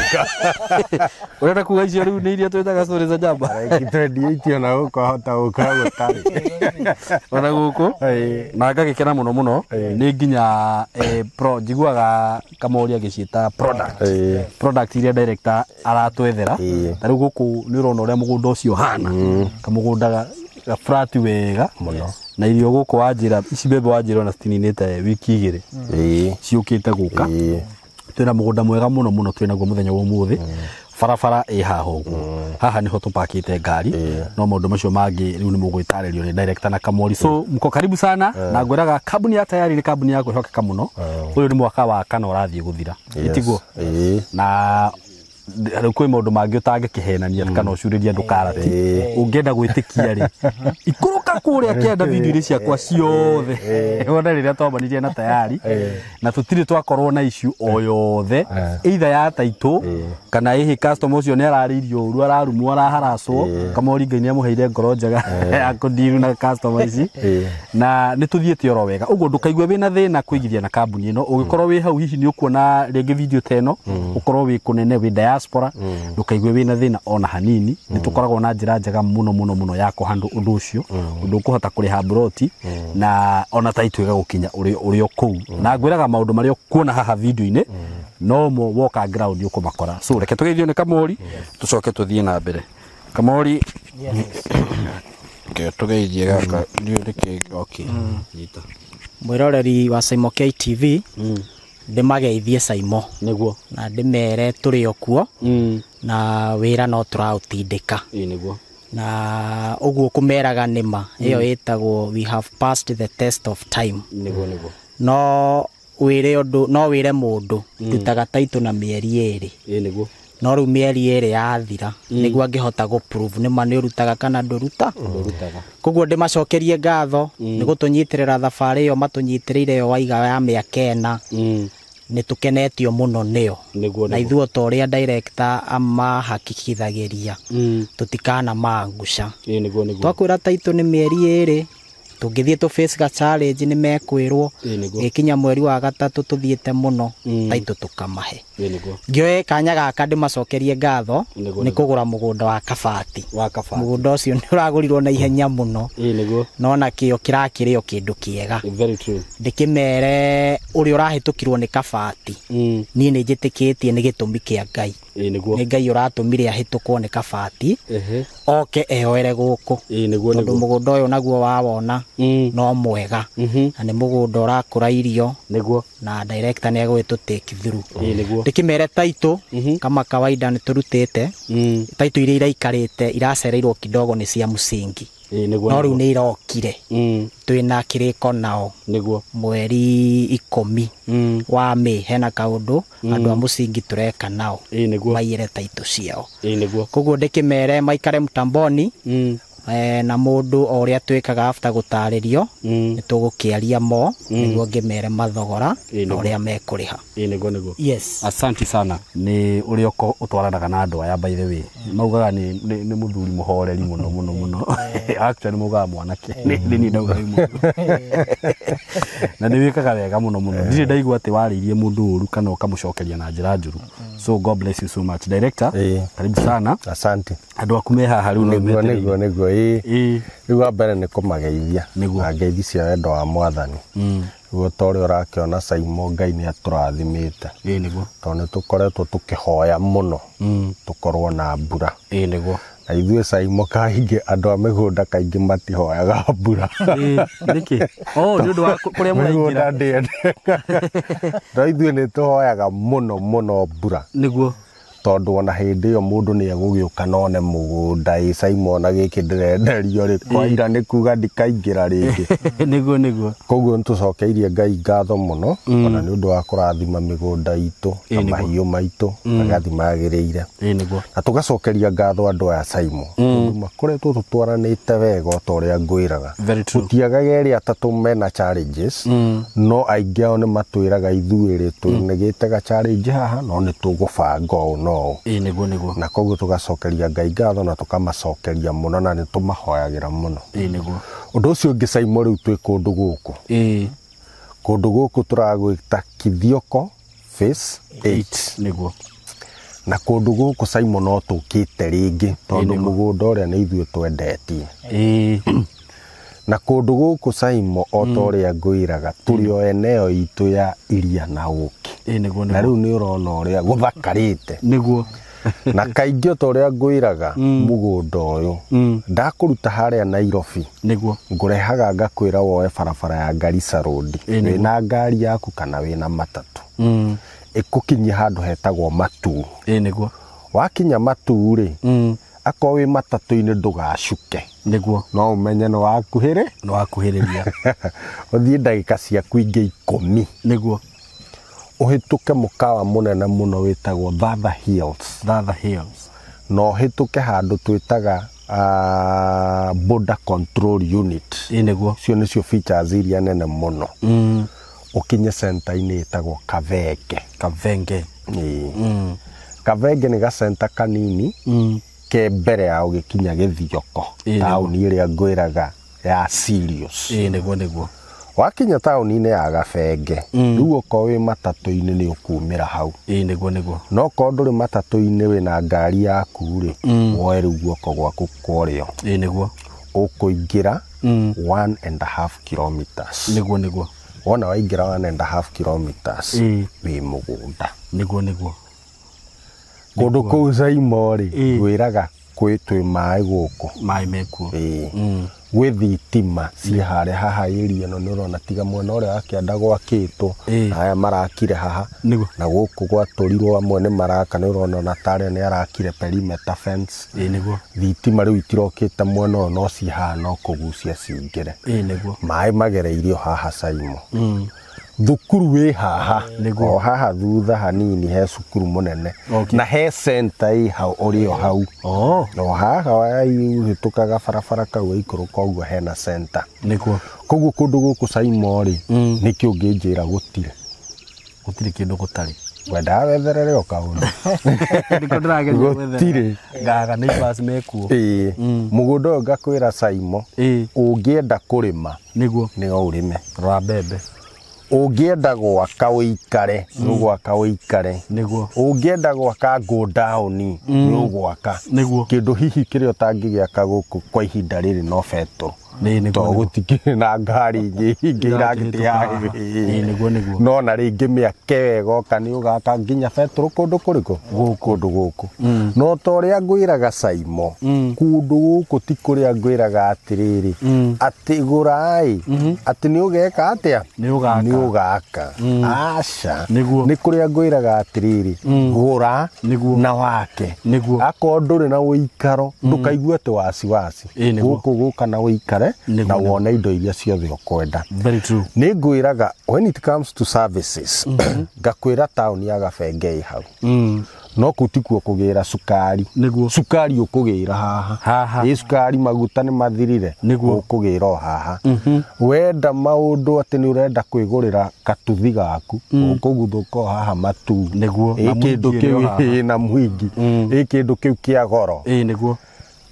urenda kuga icio riu ni iria twetaga stories za jamba tariki 28 ona ukahota ukago tari ona guku na ngagikena muno muno ni nginya pro jiguaga Kamori agiciita product iria director aratwethera tariu guku ni urona uria mugunda ucio hana kamugunda flat wega muno na irio guku wanjira ici bebe wanjira na stininite wiki igiri ciukite guka twina mugunda mwega muno muno twina guo muthenya wa umuthi farafara haha uguo haha niho tupakite ngari no maundu macio mangi riu ni mugwitaririo ni director na Kamori so mko karibu sana na ngwiraga kambuni ya Tayari ni kambuni ya kwihokeka muno uyu ni mwaka wa kana urathie guthira itiguo na kwi maundu mangi utangikihenania kana ucuriria ndukarati ungienda gwitikia ri ikuruka kuria kienda video iri ciakwa ciothe wona riria twambanirie na Tayari na tutiri twakorwo na issue o yothe either ya taito kana ihi customer ucio ni araririo uru ararumwo araharacwo Kamori Ngai ni amuheire ngoro njega akudiru na customer ici na nituthiete oro wega uguo ndukaigue wina thina kuigithia na kambuni ino ugikorwo wi hau hihi ni ukuona ringi video teno ukorwo wi kunene wi diaspora ndukaigue wina thina ona hanini nitukoragwo na njira njega muno ya kuhandu undu ucio undu kuhota kuriha broti na ona taito igagukinya uri oku na ngwiraga maundu mario kuona haha video ine no mo walk ground ukumakora so reke tugeithio ni Kamori tucoke tuthie na mbere Kamori ke tugeithie gaka ndirike okay nyita mwiroreri wa Saimo KTV ndimageithie Saimo niguo na ndimere turi okuo na wira no turautindika niguo na uguo kumeraga nima iyo itagwo we have passed the test of time niguo no wire mundu dutaga taito na mieri eri niguo no ru mieri eri yathira niguo angihota go prove nima ni urutaga kana ndurutaga koguo ndimacokerie ngatho ni gutunyitirira thabari iyo matunyitirire yo waiga ya miakena nitukenetio muno nio na ithuo toria director ama hakikithagiria tutikana mangusha twakwira taito ni mieri eri tungithie tu face ga challenge ni mekwirwo gikinya mweri wa gatatu tuthiete muno taito tukamahe ngioe kanya gaka ndimacokerie ngatho ni kugura mugunda wa kabati mugunda ucio ni uragurirwo na ihenya muno no na kio kirakirio kindu kiega ndikimere uri urahitukirwo ni kabati ni ni njitikitie ni gitumi kia Ngai ni Ngai uratumire ahitukwo ni kabati oke ehoere guku tondu mugunda uyu naguo wawona no mwega na ni mugunda urakura irio niguo na director ni agwitu take through ndikimere taito kama kawaida ni turutete taito iria iraikarite iracereirwo kidogo ni cia musingi no riu ni irokire twina kiriko nao niguo mweri 10 wa Mei hena kaundu andu a musingi tureka nao maire taito ciao niguo koguo ndikimere maikare mtamboni na mundu o uria twikaga after gutaririo ni tugukiaria mo niguo ngimere mathogora uria mekuriha niguo yes asante sana ni uria utwaranaga na andu aya by the way maugaga ni muthuri muhoreri muno actually mugaga mwanake ni ndauga mundu na ni wikaga wega muno ndire ndaigua ati wariirie mundu uru kana ukamucokeria na njira njuru so God bless you so much director karibu sana asante andu aku me haha riu niguo riu wa mbere ni kumageithia na ngeithi cia wendo wa mwathani guo tori urakiona Saimo Ngai ni aturathimite niguo tondu tukoretwo tukihoya muno tukorwo na mbura niguo na ithuĩ Saimo kaingĩ andũ a mĩgũnda kaingĩ matihoyaga mbura niki ni undu wa kuria muraingira no ithuĩ nĩ tũhoyaga muno mbura niguo tondu ona hindi iyo mundu ni egũgĩũka none mũgũnda Saimo na gĩkĩ ndĩrenderio rĩ kwa ira nĩ kuga ndikaingĩra rĩngĩ niguo koguo nĩtũcokeirie Ngai ngatho muno ona nĩ ũndũ wa kũrathima mĩgũnda itũ na mahiũ maitũ magathi magĩrĩire niguo na tũgacokeria ngatho andũ aya Saimo makoretwo tũtwaranĩte wega o ta ũrĩa ngwĩraga gũtiagaga erĩ atatũ mena challenges no aingĩ ao nĩ matwĩraga ithuĩ twĩnegĩte ga challenge haha no nĩ tũgũbanga ũũ no niguo na koguo tugacokeria Ngai ngatho na tukamacokeria muno na nitumahoyagira muno niguo undu ucio ungi Saimo riu twi kundu guku kundu guku turagwita Kithioko phase 8 niguo na kundu guku Saimo no tukite ringi tondu mugunda uria ni ithuĩ twendetie na kundu guku Saimo o ta uria ngwiraga turi o eneo itu ya iria na uki na riu ni urona uria guthakarite niguo na kaingĩ ta uria ngwiraga mugunda uyu ndakuruta haria Nairobi niguo ngurehaga ngakwira woe barabara ya Garissa Road wina ngari yaku kana wina matatu ikukinyia handu hetagwo Matu niguo wakinya Matu ri akoo wi matatu-ini ndugacuke niguo no umenye no wakuhiriria uthie ndagika ciaku ingi 10 niguo uhituke mukawa munene muno witagwo Thatha Hills no hituke handu twitaga border control unit niguo cio nicio features iria nene muno ukinye center-ini itagwo Kavenge Kavenge ni ga center kanini ke mbere ya ugikinya Githioko tauni iria ngwiraga ya Sirius niguo wakinya tauni-ini ya Gabenge riu uko wi matatu-ini ni ukumira hau niguo no ko nduri matatu-ini wina ngari yaku ri woe riu guoko gwaku kworio niguo ukuingira 1.5 kilometers niguo wona waingira 1.5 kilometers wi mugunda niguo kundu kuu Saimo ri ngwiraga kwitwi mai guku mai mekuo gwi thitima ci haria haha iria no nirona tiga mwena uria akienda gwakitwo na aya marakire haha na guku gwaturirwo amwe ni maraka nirona na taria ni arakire perimeter fence niguo thitima riu itirokite mwena uyu no ci haha no kugucia cingire niguo mai magereirio haha Saimo thukuru wi haha o haha thutha hanini he cukuru munene na he center hau urio hau no haha wahitukaga barabara kau ikuruka uguo hena center niguo koguo kundu guku Saimo ri nikio nginjira gutire kindu gutari wenda wetherere o kaundu ndiko ndirageria gutire ngaga ni bus mekuo mugunda uyu ngakwira Saimo ungienda kurima niguo ni o urime rwa mbembe ungienda gwaka uikare nugwaka uikare niguo ungienda gwaka go down nugwaka niguo kindu hihi kire utangigiaka guku kwa ihinda riri no feto niguo gutikire na ngari ingi iragitiya niguo no na ringi miake wega okani ugaka nginya feto kundu kuriku kundu guku no to uria ngwiraga Saimo kundu guku ti kuria ngwiraga atiriri ati gurai ati ni ugeka atia ni ugaka aca niguo ni kuria ngwiraga atiriri gura na wake niguo ako nduri na uikaro ndukaigue ati wasi guku guka na uikare wone na wone indo iria ciothe ukwenda. Very true. Nĩ ngwĩraga when it comes to services ngakwĩra town ya Gabenge hau no kutikuo kugĩra sukari sukari ukugĩra haha sukari maguta nĩ mathirire ukugĩra o haha wenda maũndũ atĩ nĩ urenda kwĩgũrĩra katuthi gaku ukuguthuka haha matu kĩndũ kĩu na mwingi kĩndũ kĩu kĩa goro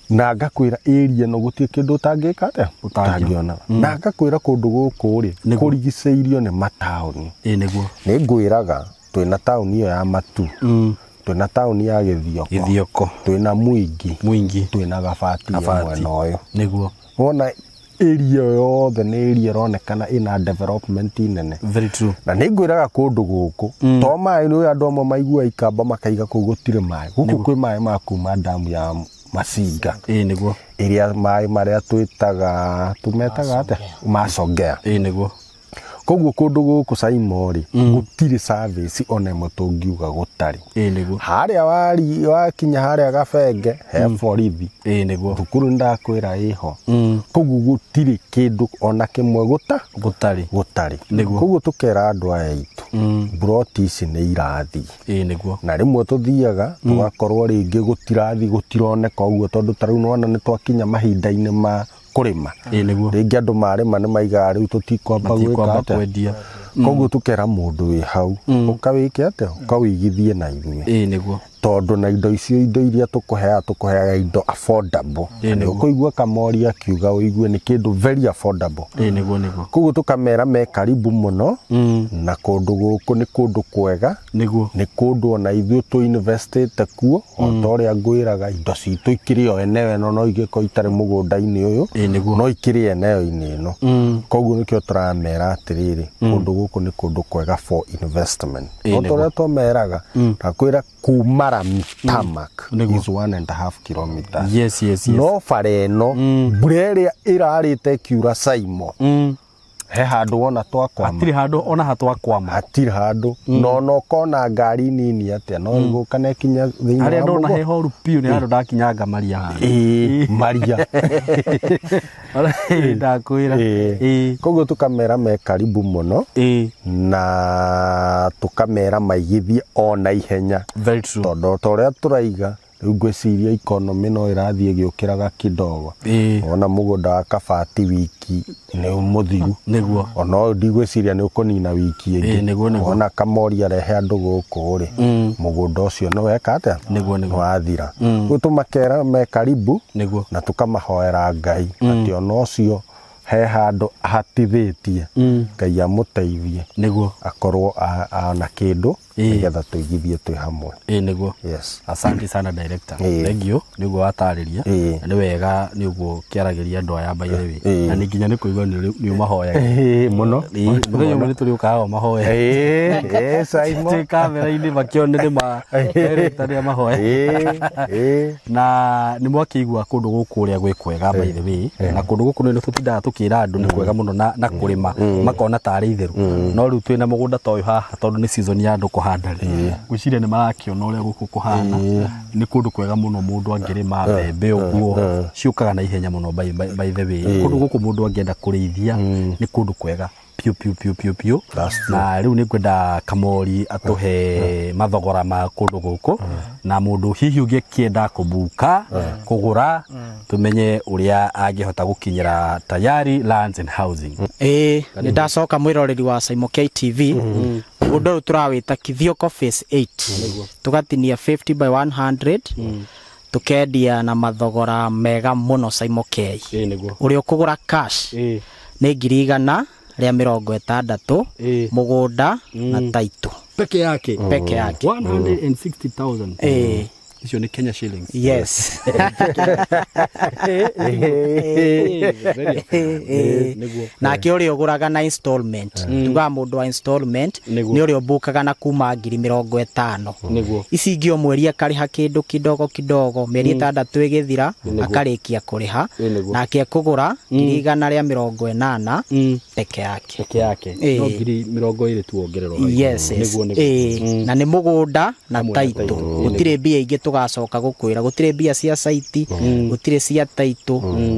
na ngakwĩra area no gutie kĩndũ utangĩka atĩa utangĩona na ngakwĩra kũndũ gũkũ rĩ kũrigicĩirio nĩ mataũni nĩ ngwĩraga twĩna taũni iyo ya Matu twĩna taũni ya Githioko twĩna Mwingi twĩna Gabati mwena ũyũ nĩguo wona area yothe nĩ area ronekana ina development nene. Very true. Na nĩ ngwĩraga kũndũ gũkũ to maĩ nĩ andũ amwe maigua ikamba makaiga kũu gũtirĩ maĩ gũkũ kwĩ maĩ ma kuma damu ya Masinga nĩguo area maĩ marĩa tumetaga atĩa Macongea nĩguo koguo kũndũ gũkũ Saimori gũtirĩ service ona ĩmwe tũngiuga gũtarĩ nĩguo harĩa wakinya harĩa Gabenge he borithi nĩguo thukuru ndakwĩra ĩho koguo gũtirĩ kĩndũ ona kĩmwe gũtarĩ koguo tũkera andũ aya aitũ broti ici nĩ irathiĩ nĩguo na rĩmwe tũthiaga tũgakorwo rĩngĩ gũtirathi gũtironeka ũguo tondũ tarĩu nĩwona nĩ twakinya mahinda-inĩ ma kurima rĩngĩ andũ marĩma nĩ maigaga rĩu tũtikwamba gwĩka atĩa koguo tũkera mũndũ wĩ hau ũkawĩke atĩa ũkawĩigithie na ithuĩ nĩguo tondũ na indo icio indo iria tũkũheaga indo affordable ũkũigua Kamori akiuga ũigue nĩ kĩndũ very affordable nĩguo koguo tũkamera me karibu mũno na kũndũ gũkũ nĩ kũndũ kwega nĩ kũndũ ona ithuĩ tũinvestĩte kuo o ta ũrĩa ngwĩraga indo citũ ikĩrĩ o eneo ĩno no igĩkorwo itarĩ mũgũnda-inĩ ũyũ no ikĩrĩ eneo-inĩ ĩno koguo nĩkĩo tũramera atĩrĩrĩ kũndũ gũkũ nĩ kũndũ kwega for investment no tũrĩa tũmeraga takwĩra kuma Tamak is 1.5 kilometers. Yes. No bara ĩno mbura ĩrĩa ĩrarĩte kiura Saimo he handũ wona twakwama hatirĩ handũ ona hatwakwama hatirĩ handũ no kona ngari nini atĩa no igũkane kinya thĩinĩ harĩa ndona he horu piu nĩ handũ ndakinyanga Maria Maria ndakwĩra koguo tũkamera me karibu mũno na tũkamera maigithie ona ihenya tondũ ta ũrĩa tũraiga rĩu ngwĩciria economy no ĩrathiĩ ĩgĩũkĩraga kidogo ona mũgũnda wa Kabati wiki nĩ mũthiru nĩguo ona ndigwĩciria nĩ ũkũnina wiki ĩngĩ ona Kamori arehe andũ gũkũ rĩ mũgũnda ũcio nĩ weka atĩa nĩ wathira rĩu tũmakera me karibu na tũkamahoera Ngai atĩ ona ũcio he handũ ahatithĩtie Ngai amũteithie nĩguo akorwo na kĩndũ nĩgetha tũigithie twĩ hamwe nĩguo asante sana director thank you nĩguo watarĩria nĩ wega nĩguo kĩaragĩria andũ aya by the way na nĩ nginya nĩ kũigua nĩ umahoyaga mũno mũthenya ũmwe nĩ tũrĩũkaga mahoya Saimo kamera-inĩ makĩone nĩ director nĩ amahoya na nĩ mwakĩigua kũndũ gũkũ ũrĩa gwĩ kwega by the way na kũndũ gũkũ nĩ tũtindaga tũkĩra andũ nĩ kwega mũno na kũrĩma makona tarĩ itherũ no rĩu twĩna mũgũnda ta ũyũ haha tondũ nĩ season ya andũ kũhanda gwĩciria nĩ marakĩona ũrĩa gũkũ kũhana nĩ kũndũ kwega mũno mũndũ angĩrĩma mbembe ũguo ciũkaga na ihenya mũno by the way kũndũ gũkũ mũndũ angĩenda kũrĩithia nĩ kũndũ kwega piu na rĩu nĩ ngwenda Kamori atũhe mathogora ma kũndũ gũkũ na mũndũ hihi ũngĩkĩenda kũbuka kũgũra tumenye ũrĩa angĩhota gũkinyĩra Tayari Lands and Housing. Nĩ ndacoka mwĩroreri wa Saimo KTV mũndũ ũyũ tũrawĩta Kithioko phase 8 tũgatinia 50 by 100 tukendia na mathogora mega mũno Saimo K ũrĩa ũkũgũra cash nĩ 100,000 rĩa 60 mũgũnda na taito peke yake 160,000 icio nĩ Kenya shillings. Yes. Na kĩ ũrĩa ũgũraga na installment tuga mũndũ wa installment nĩ ũrĩa ũbukaga na kuma 50,000 ici ingĩ o mweri akarĩha kĩndũ kidogo mĩeri 6 ĩgĩthira akarĩkia kũrĩha nake kũgũra 100,000 rĩa 80 peke yake no 20,000 tuongererwo na nĩ mũgũnda na taito gũtirĩ mbia ingĩ tugacoka gũkwĩra gũtirĩ mbia cia site gũtirĩ cia taito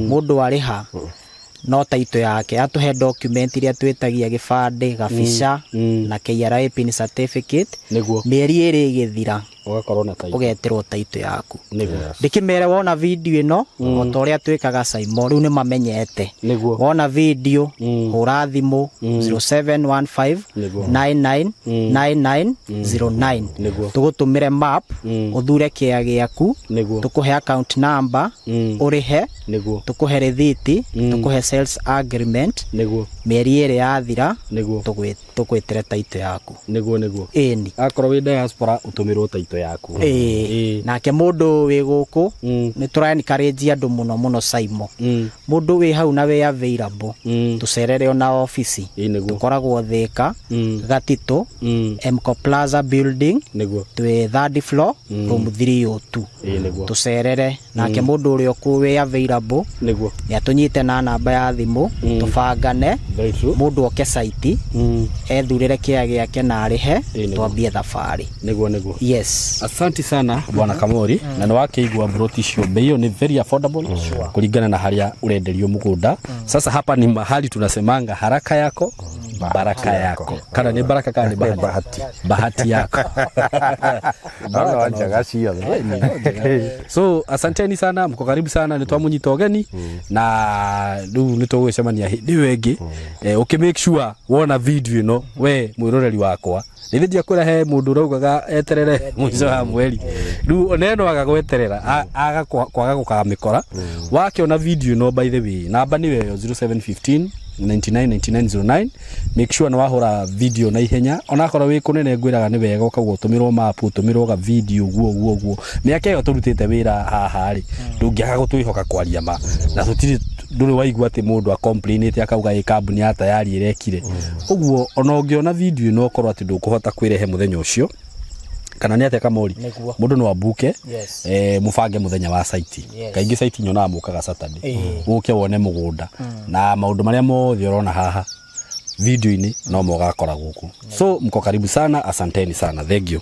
mũndũ arĩha no taito yake atuhe document iria twitagia gibande gabica na KRA pin certificate mieri iri igithira ugakorwo na taito ugeterwo taito yaku ndikimere wona video ino otoria twikaga Saimo riu ni mamenyete wona video hura thimu 0715 999909 tugutumire map uthure kia giaku tukuhe account number urihe tukuhe receipt tukuhe sales agreement mieri iri yathira tukwitire taito yaku eni akorwo wi diaspora utumirwo taito yaku nake mundu wi guku ni turani encourage andu muno Saimo mundu wi hau na wi available tucerere ona office tukoragwo Thika Gatito Mco Plaza building twi third floor room 302 tucerere nake mundu uri oku wi available ya tunyite na namba ya thimu tubangane mundu oke site ethurire kia giake na arihe twambie thabari yes. Asante sana bwana Kamori na ni wakeigwa broti cio bei ni very affordable kulingana na haria urenderio mugunda. Sasa hapa ni mahali tunasemanga haraka yako baraka yako. Kana ni baraka kana ni bahati yako. So asanteni sana, mko karibu sana, nitwamunyita ogeni na riu nitugwicemania hindi wengi. Make sure wona video ino we mwiroreri wakwa nithidia kurehe mundu raugaga eterere mwizo wa mweri riu oneno agagweterera kwaga gukamikora wakiona video ino. By the way namba ni weyo 0715 999909. Make sure na wahora video na ihenya onakora wi kunene ngwiraga ni wega ukagwo tumirwo map tumirwo ga video guo miaka yo turutite wira haha ri ndungiaga gutwihoka kwaria ma na tutiri nduri waigua ati mundu a complain ati akauga i kambuni ya tayari irekire uguo ona ungiona video no korwo ati ndukuhota kwirehe muthenya ucio kana ni ate Kamori mundu no abuke mufange muthenya wa site kaingi site nyona mukaga Saturday uke wone mugunda na maundu maria mothe urona haha video ini no mogakora guku. So mko karibu sana, asanteni sana, thank you.